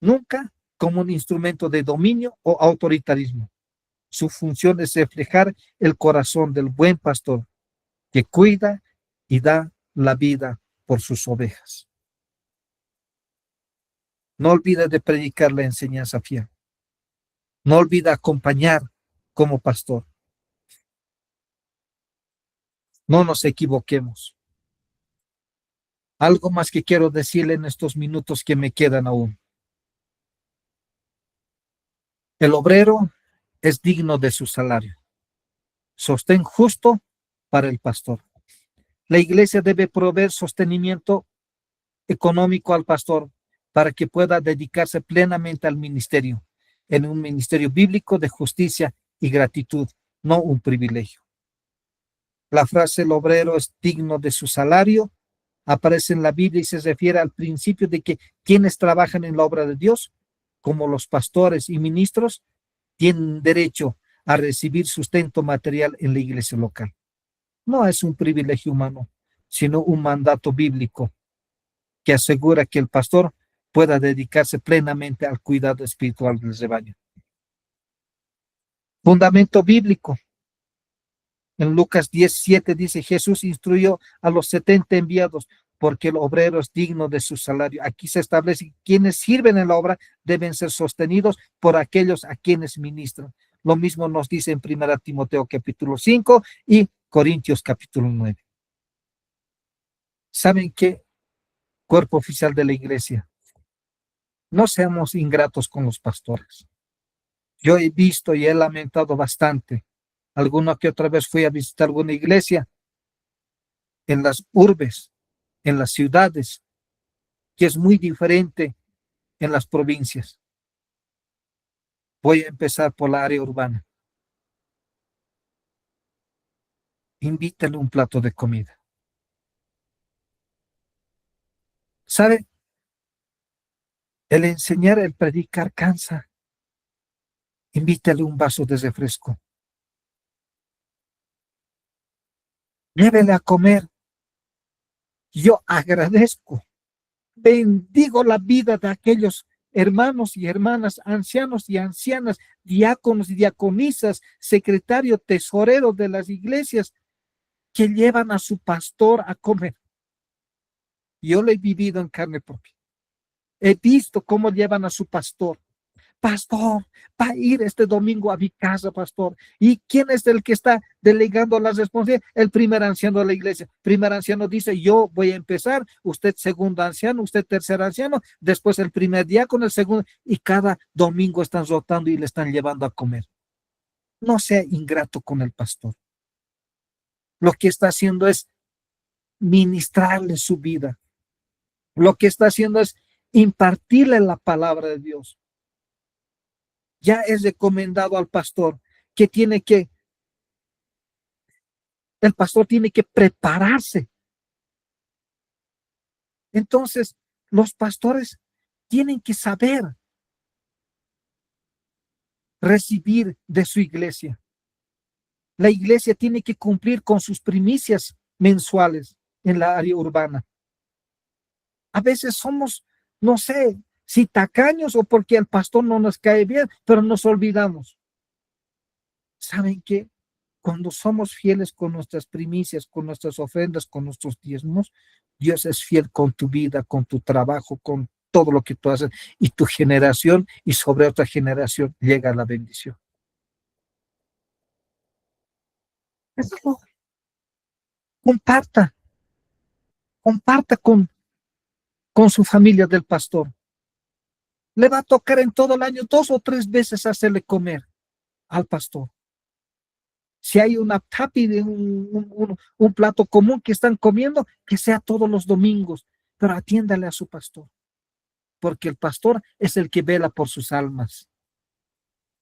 Nunca como un instrumento de dominio o autoritarismo. Su función es reflejar el corazón del buen pastor que cuida y da la vida por sus ovejas. No olvide de predicar la enseñanza fiel. No olvide acompañar como pastor. No nos equivoquemos. Algo más que quiero decirle en estos minutos que me quedan aún. El obrero es digno de su salario. Sostén justo para el pastor. La iglesia debe proveer sostenimiento económico al pastor para que pueda dedicarse plenamente al ministerio, en un ministerio bíblico de justicia y gratitud, no un privilegio. La frase el obrero es digno de su salario aparece en la Biblia y se refiere al principio de que quienes trabajan en la obra de Dios, como los pastores y ministros, tienen derecho a recibir sustento material en la iglesia local. No es un privilegio humano, sino un mandato bíblico que asegura que el pastor pueda dedicarse plenamente al cuidado espiritual del rebaño. Fundamento bíblico. En Lucas 10:7 dice, Jesús instruyó a los 70 enviados porque el obrero es digno de su salario. Aquí se establece que quienes sirven en la obra deben ser sostenidos por aquellos a quienes ministran. Lo mismo nos dice en 1 Timoteo capítulo 5 y Corintios capítulo 9. ¿Saben qué? Cuerpo oficial de la iglesia. No seamos ingratos con los pastores. Yo he visto y he lamentado bastante. Alguna que otra vez fui a visitar alguna iglesia en las urbes, en las ciudades, que es muy diferente en las provincias. Voy a empezar por la área urbana. Invítale un plato de comida. ¿Sabe? El enseñar, el predicar cansa. Invítale un vaso de refresco. llévele a comer. Yo agradezco, bendigo la vida de aquellos hermanos y hermanas, ancianos y ancianas, diáconos y diaconisas, secretario, tesorero de las iglesias, que llevan a su pastor a comer. Yo lo he vivido en carne propia. He visto cómo llevan a su pastor. Pastor, va a ir este domingo a mi casa, pastor. ¿Y quién es el que está delegando las responsabilidades? El primer anciano de la iglesia. Primer anciano dice, yo voy a empezar, usted segundo anciano, usted tercer anciano, después el primer diácono, el segundo, y cada domingo están rotando y le están llevando a comer. No sea ingrato con el pastor. Lo que está haciendo es ministrarle su vida. Lo que está haciendo es impartirle la palabra de Dios. Ya es recomendado al pastor que el pastor tiene que prepararse. Entonces, los pastores tienen que saber recibir de su iglesia. La iglesia tiene que cumplir con sus primicias mensuales en la área urbana. A veces somos, no sé, si tacaños o porque el pastor no nos cae bien, pero nos olvidamos. ¿Saben qué? Cuando somos fieles con nuestras primicias, con nuestras ofrendas, con nuestros diezmos, Dios es fiel con tu vida, con tu trabajo, con todo lo que tú haces, y tu generación y sobre otra generación llega la bendición. Eso, comparta, comparta con su familia del pastor. Le va a tocar en todo el año 2 o 3 veces hacerle comer al pastor. Si hay una tapi de un plato común que están comiendo, que sea todos los domingos, pero atiéndale a su pastor, porque el pastor es el que vela por sus almas.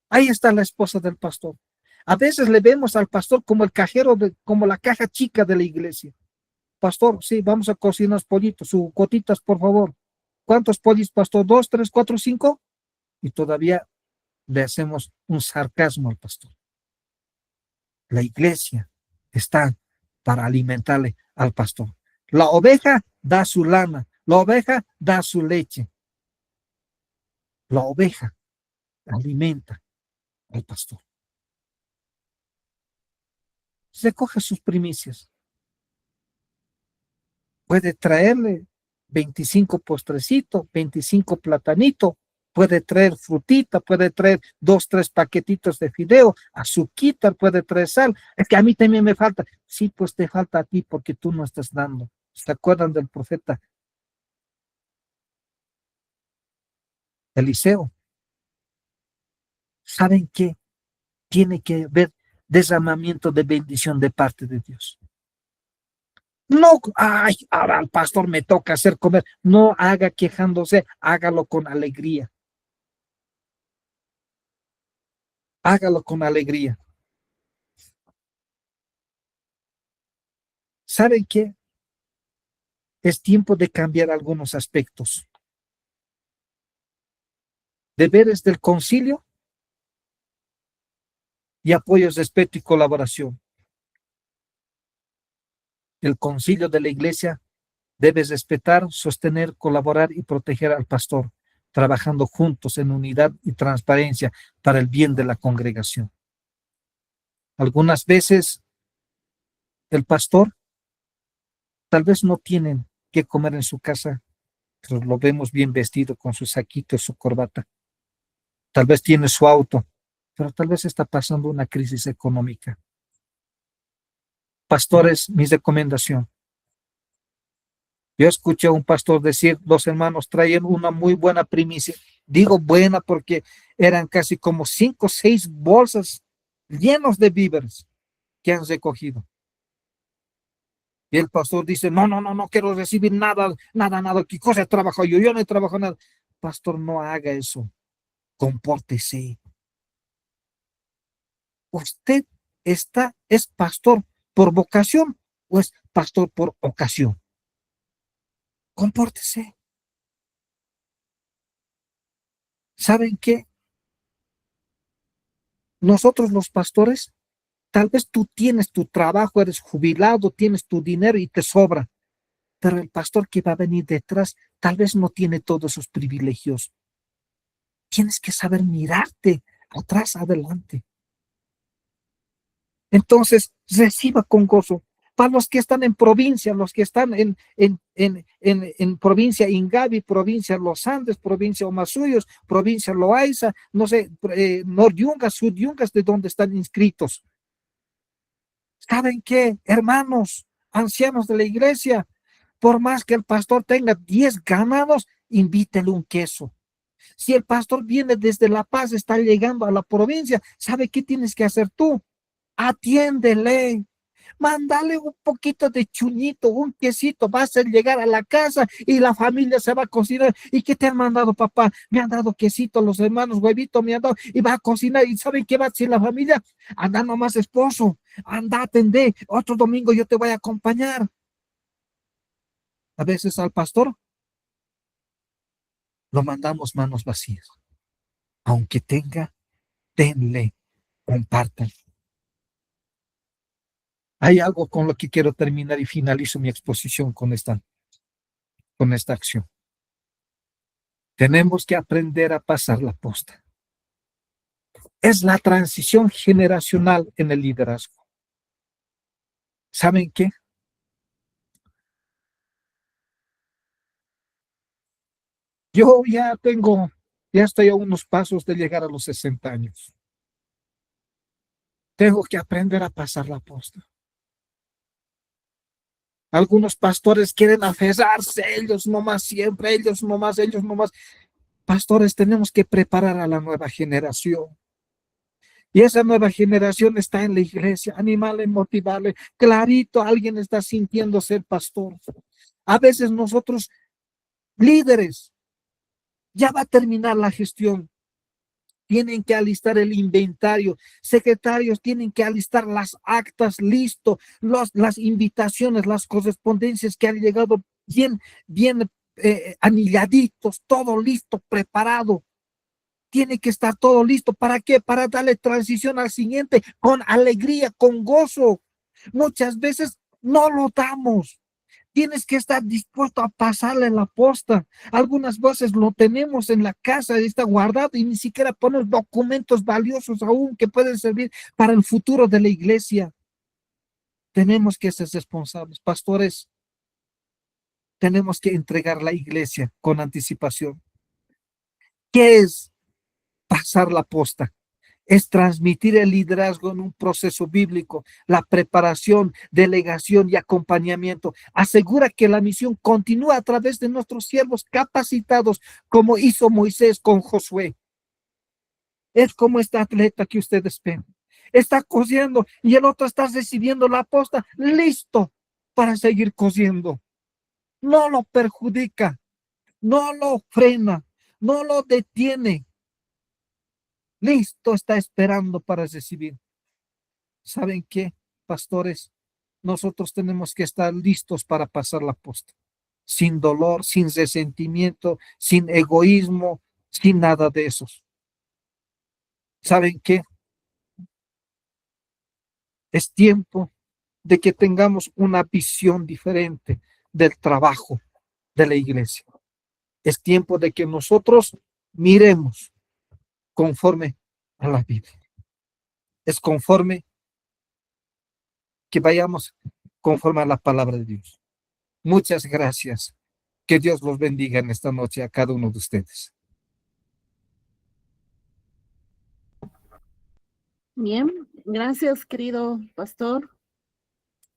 Ahí está la esposa del pastor. A veces le vemos al pastor como el cajero, como la caja chica de la iglesia. Pastor, sí, vamos a cocinar unos pollitos, sus cotitas, por favor. ¿Cuántos pollos, pastor? ¿2, 3, 4, 5? Y todavía le hacemos un sarcasmo al pastor. La iglesia está para alimentarle al pastor. La oveja da su lana, la oveja da su leche. La oveja alimenta al pastor. Recoge sus primicias. Puede traerle 25 postrecitos, 25 platanitos, puede traer frutita, puede traer 2, 3 paquetitos de fideo, azuquita, puede traer sal. Es que a mí también me falta. Sí, pues te falta a ti porque tú no estás dando. ¿Se acuerdan del profeta Eliseo? ¿Saben qué? Tiene que haber derramamiento de bendición de parte de Dios. No, ay, ahora al pastor me toca hacer comer. No haga quejándose, hágalo con alegría. Hágalo con alegría. ¿Saben qué? Es tiempo de cambiar algunos aspectos. Deberes del concilio y apoyos, respeto y colaboración. El concilio de la iglesia debe respetar, sostener, colaborar y proteger al pastor, trabajando juntos en unidad y transparencia para el bien de la congregación. Algunas veces el pastor tal vez no tiene que comer en su casa, pero lo vemos bien vestido con su saquito y su corbata. Tal vez tiene su auto, pero tal vez está pasando una crisis económica. Pastores, mi recomendación. Yo escuché a un pastor decir, los hermanos traían una muy buena primicia. Digo buena porque eran casi como 5 o 6 bolsas llenos de víveres que han recogido. Y el pastor dice, no, no, no, no quiero recibir nada, nada, nada. ¿Qué cosa he trabajado yo? Yo no he trabajado nada. Pastor, no haga eso. Compórtese. ¿Usted es pastor por vocación o es pastor por ocasión? Compórtese. ¿Saben qué? Nosotros los pastores Tal vez tú tienes tu trabajo, eres jubilado, tienes tu dinero y te sobra, pero el pastor que va a venir detrás tal vez no tiene todos esos privilegios. Tienes que saber mirarte atrás, adelante. Entonces, reciba con gozo. Para los que están en provincia, los que están en provincia Ingavi, provincia Los Andes, provincia Omasuyos, provincia Loaiza, no sé, Noryungas, Sudyungas, de donde están inscritos. ¿Saben qué, hermanos, ancianos de la iglesia? Por más que el pastor tenga 10 ganados, invítele un queso. Si el pastor viene desde La Paz, está llegando a la provincia, ¿sabe qué tienes que hacer tú? Atiéndele, mándale un poquito de chuñito, un quesito, va a hacer llegar a la casa y la familia se va a cocinar. ¿Y qué te han mandado, papá? Me han dado quesito, los hermanos, huevito, me han dado, y va a cocinar. ¿Y saben qué va a decir la familia? Anda nomás, esposo, anda, atendé, otro domingo yo te voy a acompañar. A veces al pastor lo mandamos manos vacías. Aunque tenga, denle, compartan. Hay algo con lo que quiero terminar y finalizo mi exposición con esta acción. Tenemos que aprender a pasar la posta. Es la transición generacional en el liderazgo. ¿Saben qué? Yo ya estoy a unos pasos de llegar a los 60 años. Tengo que aprender a pasar la posta. Algunos pastores quieren aferrarse, ellos nomás siempre, ellos nomás, ellos nomás. Pastores, tenemos que preparar a la nueva generación. Y esa nueva generación está en la iglesia, animarle, motivarle. Clarito, alguien está sintiendo ser pastor. A veces nosotros, líderes, ya va a terminar la gestión. Tienen que alistar el inventario. Secretarios tienen que alistar las actas, listo, las invitaciones, las correspondencias que han llegado bien anilladitos, todo listo, preparado. Tiene que estar todo listo. ¿Para qué? Para darle transición al siguiente con alegría, con gozo. Muchas veces no lo damos. Tienes que estar dispuesto a pasarle la posta. Algunas veces lo tenemos en la casa, está guardado y ni siquiera poner documentos valiosos aún que pueden servir para el futuro de la iglesia. Tenemos que ser responsables. Pastores, tenemos que entregar la iglesia con anticipación. ¿Qué es pasar la posta? Es transmitir el liderazgo en un proceso bíblico, la preparación, delegación y acompañamiento. Asegura que la misión continúa a través de nuestros siervos capacitados, como hizo Moisés con Josué. Es como este atleta que ustedes ven. Está cosiendo y el otro está recibiendo la posta, listo para seguir cosiendo. No lo perjudica, no lo frena, no lo detiene. Listo está esperando para recibir. ¿Saben qué, pastores? Nosotros tenemos que estar listos para pasar la posta, sin dolor, sin resentimiento, sin egoísmo, sin nada de esos. ¿Saben qué? Es tiempo de que tengamos una visión diferente del trabajo de la iglesia. Es tiempo de que nosotros miremos conforme a la Biblia. Es conforme que vayamos conforme a la palabra de Dios. Muchas gracias. Que Dios los bendiga en esta noche a cada uno de ustedes.
Bien, gracias, querido pastor,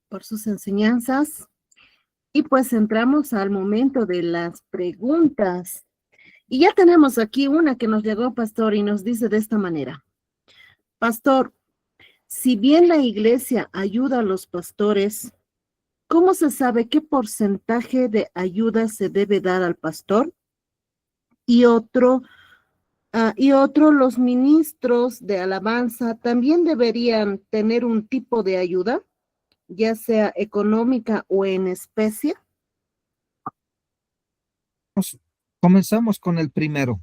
por sus enseñanzas. Y pues entramos al momento de las preguntas. Y ya tenemos aquí una que nos llegó, pastor, y nos dice de esta manera. Pastor, si bien la iglesia ayuda a los pastores, ¿cómo se sabe qué porcentaje de ayuda se debe dar al pastor? Y otro, los ministros de alabanza también deberían tener un tipo de ayuda, ya sea económica o en especie.
Comenzamos con el primero.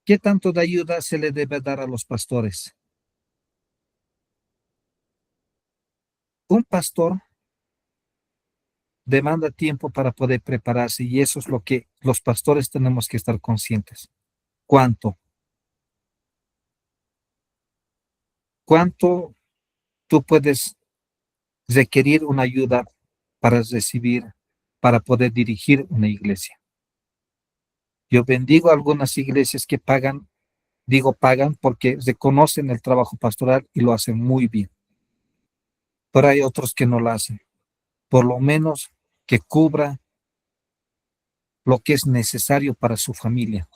¿Qué tanto de ayuda se le debe dar a los pastores? Un pastor demanda tiempo para poder prepararse y eso es lo que los pastores tenemos que estar conscientes. ¿Cuánto tú puedes requerir una ayuda para recibir, para poder dirigir una iglesia? Yo bendigo algunas iglesias que pagan, digo pagan porque reconocen el trabajo pastoral y lo hacen muy bien, pero hay otros que no lo hacen. Por lo menos que cubra lo que es necesario para su familia.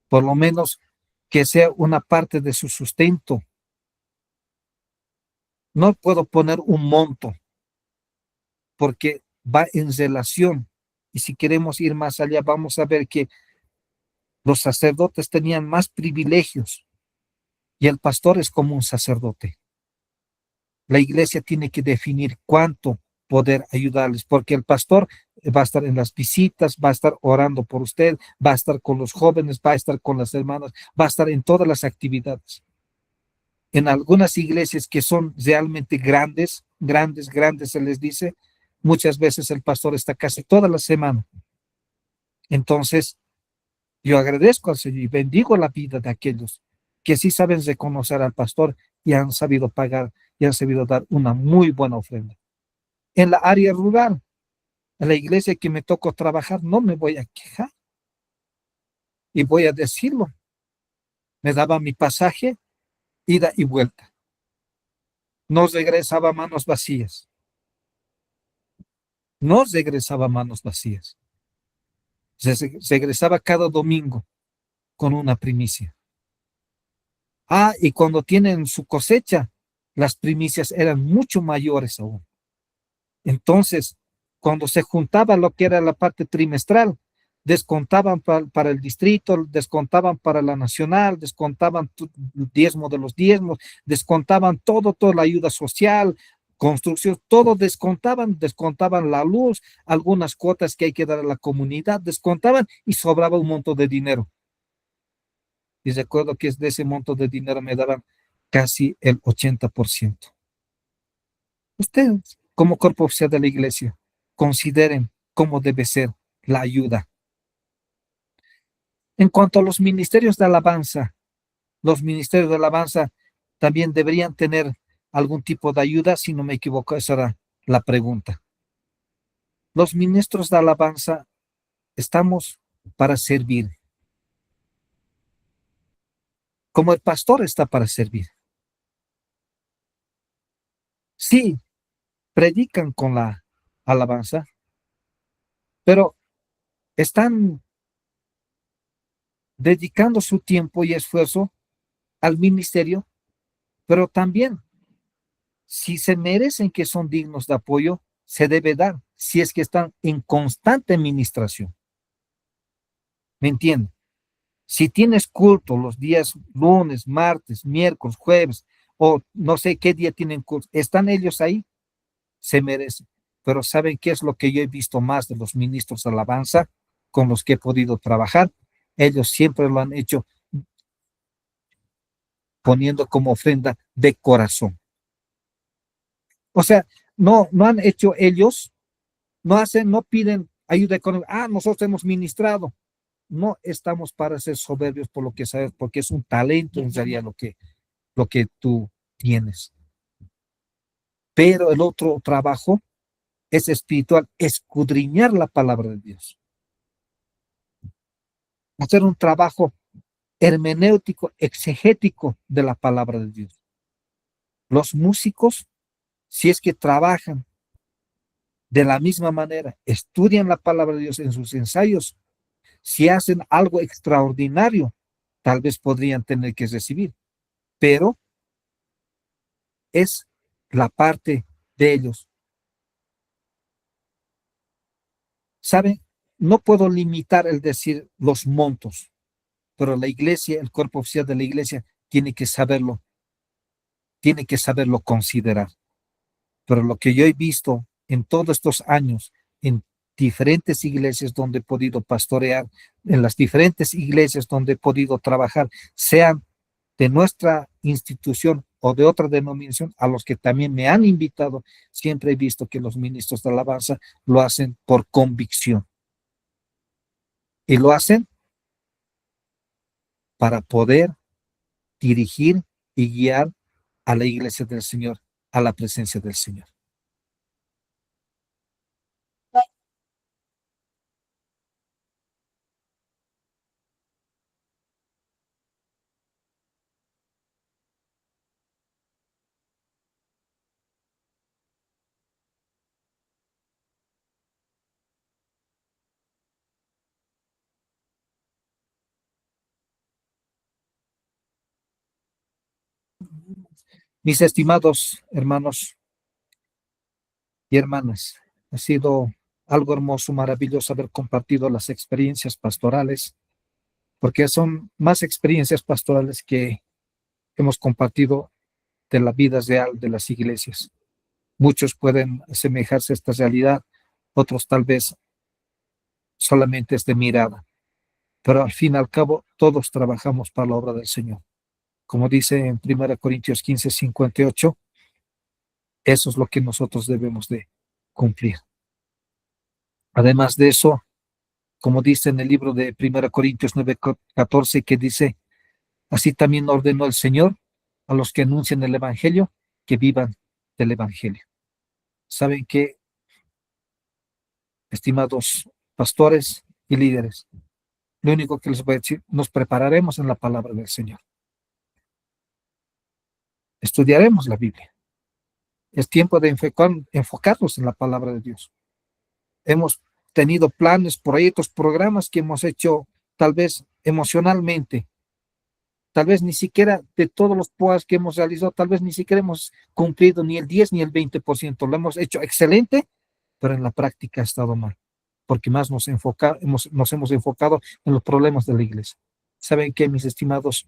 Por lo menos que sea una parte de su sustento. No puedo poner un monto porque va en relación. Y si queremos ir más allá, vamos a ver que los sacerdotes tenían más privilegios y el pastor es como un sacerdote. La iglesia tiene que definir cuánto poder ayudarles, porque el pastor va a estar en las visitas, va a estar orando por usted, va a estar con los jóvenes, va a estar con las hermanas, va a estar en todas las actividades. En algunas iglesias que son realmente grandes, se les dice, muchas veces el pastor está casi toda la semana. Entonces, yo agradezco al Señor y bendigo la vida de aquellos que sí saben reconocer al pastor y han sabido pagar y han sabido dar una muy buena ofrenda. En la área rural, en la iglesia que me tocó trabajar, no me voy a quejar y voy a decirlo. Me daba mi pasaje, ida y vuelta. No regresaba manos vacías. No regresaba manos vacías. Regresaba cada domingo con una primicia. Y cuando tienen su cosecha, las primicias eran mucho mayores aún. Entonces, cuando se juntaba lo que era la parte trimestral, descontaban para el distrito, descontaban para la nacional, descontaban el diezmo de los diezmos, descontaban toda la ayuda social, construcción, todo descontaban la luz, algunas cuotas que hay que dar a la comunidad, descontaban y sobraba un monto de dinero. Y recuerdo que de ese monto de dinero me daban casi el 80%. Ustedes, como cuerpo oficial de la iglesia, consideren cómo debe ser la ayuda. En cuanto a los ministerios de alabanza también deberían tener algún tipo de ayuda, si no me equivoco, esa era la pregunta. Los ministros de alabanza estamos para servir, como el pastor está para servir. Sí, predican con la alabanza, pero están dedicando su tiempo y esfuerzo al ministerio, pero también, si se merecen que son dignos de apoyo, se debe dar, si es que están en constante administración. ¿Me entienden? Si tienes culto los días lunes, martes, miércoles, jueves, o no sé qué día tienen culto, ¿están ellos ahí? Se merecen. Pero ¿saben qué es lo que yo he visto más de los ministros de alabanza con los que he podido trabajar? Ellos siempre lo han hecho poniendo como ofrenda de corazón. O sea, no han hecho ellos, no piden ayuda económica. Nosotros hemos ministrado. No estamos para ser soberbios por lo que sabes, porque es un talento en realidad lo que tú tienes. Pero el otro trabajo es espiritual, escudriñar la palabra de Dios. Hacer un trabajo hermenéutico, exegético de la palabra de Dios. Los músicos, si es que trabajan de la misma manera, estudian la palabra de Dios en sus ensayos, si hacen algo extraordinario, tal vez podrían tener que recibir, pero es la parte de ellos. ¿Saben? No puedo limitar el decir los montos, pero la iglesia, el cuerpo oficial de la iglesia, tiene que saberlo considerar. Pero lo que yo he visto en todos estos años, en diferentes iglesias donde he podido pastorear, en las diferentes iglesias donde he podido trabajar, sean de nuestra institución o de otra denominación, a los que también me han invitado, siempre he visto que los ministros de alabanza lo hacen por convicción y lo hacen para poder dirigir y guiar a la iglesia del Señor, a la presencia del Señor. Mis estimados hermanos y hermanas, ha sido algo hermoso, maravilloso haber compartido las experiencias pastorales, porque son más experiencias pastorales que hemos compartido de la vida real de las iglesias. Muchos pueden asemejarse a esta realidad, otros tal vez solamente es de mirada, pero al fin y al cabo todos trabajamos para la obra del Señor. Como dice en 1 Corintios 15:58, eso es lo que nosotros debemos de cumplir. Además de eso, como dice en el libro de 1 Corintios 9:14, que dice, así también ordenó el Señor a los que anuncian el Evangelio, que vivan del Evangelio. ¿Saben qué, estimados pastores y líderes? Lo único que les voy a decir, nos prepararemos en la palabra del Señor. Estudiaremos la Biblia. Es tiempo de enfocarnos en la palabra de Dios. Hemos tenido planes, proyectos, programas que hemos hecho tal vez emocionalmente, tal vez ni siquiera de todos los POAS que hemos realizado, tal vez ni siquiera hemos cumplido ni el 10 ni el 20%. Lo hemos hecho excelente, pero en la práctica ha estado mal, porque más nos hemos enfocado en los problemas de la iglesia. ¿Saben qué, mis estimados?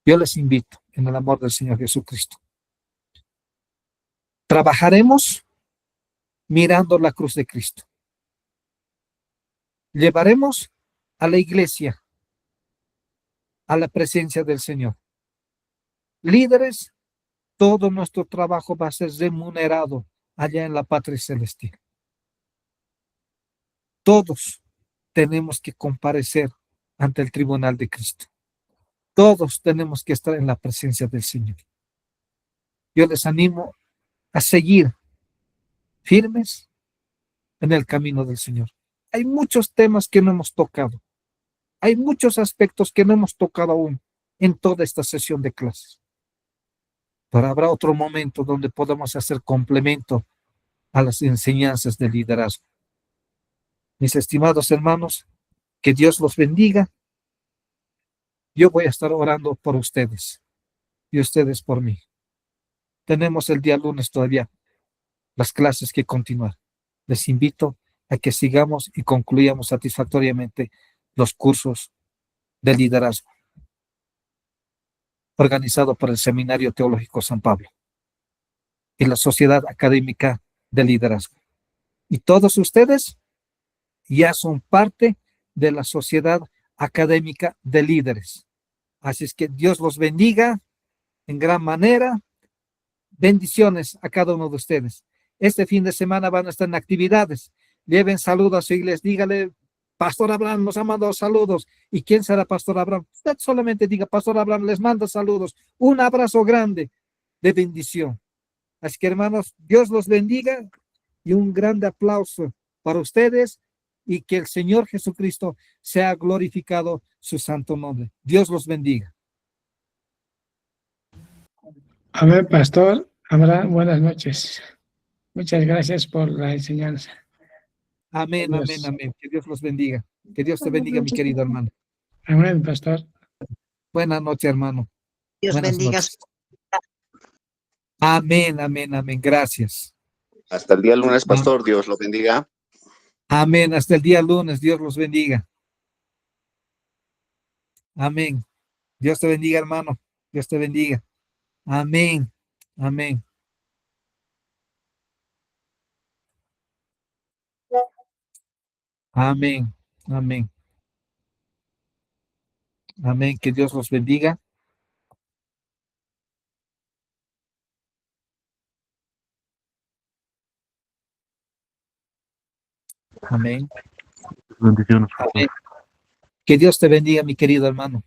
Yo les invito en el amor del Señor Jesucristo. Trabajaremos mirando la cruz de Cristo. Llevaremos a la iglesia a la presencia del Señor. Líderes, todo nuestro trabajo va a ser remunerado allá en la patria celestial. Todos tenemos que comparecer ante el tribunal de Cristo. Todos tenemos que estar en la presencia del Señor. Yo les animo a seguir firmes en el camino del Señor. Hay muchos temas que no hemos tocado. Hay muchos aspectos que no hemos tocado aún en toda esta sesión de clases. Pero habrá otro momento donde podamos hacer complemento a las enseñanzas del liderazgo. Mis estimados hermanos, que Dios los bendiga. Yo voy a estar orando por ustedes y ustedes por mí. Tenemos el día lunes todavía las clases que continuar. Les invito a que sigamos y concluyamos satisfactoriamente los cursos de liderazgo organizado por el Seminario Teológico San Pablo y la Sociedad Académica de Liderazgo. Y todos ustedes ya son parte de la Sociedad Académica de Líderes. Así es que Dios los bendiga en gran manera. Bendiciones a cada uno de ustedes. Este fin de semana van a estar en actividades. Lleven saludos a su iglesia. Dígale, Pastor Abraham nos ha mandado saludos. ¿Y quién será Pastor Abraham? Usted solamente diga, Pastor Abraham les manda saludos. Un abrazo grande de bendición. Así que, hermanos, Dios los bendiga y un grande aplauso para ustedes y que el Señor Jesucristo sea glorificado su santo nombre. Dios los bendiga.
Amén, Pastor Abraham, buenas noches. Muchas gracias por la enseñanza.
Amén, amén, amén. Que Dios los bendiga. Que Dios te bendiga, mi querido hermano.
Amén, Pastor.
Buenas noches, hermano.
Dios
Buenas
bendiga.
noches. Amén, amén, amén. Gracias.
Hasta el día lunes, Pastor. Dios lo bendiga.
Amén. Hasta el día lunes. Dios los bendiga. Amén. Dios te bendiga, hermano. Dios te bendiga. Amén. Amén. Amén. Amén. Amén. Que Dios los bendiga. Amén.
Bendiciones.
Amén. Que Dios te bendiga, mi querido hermano.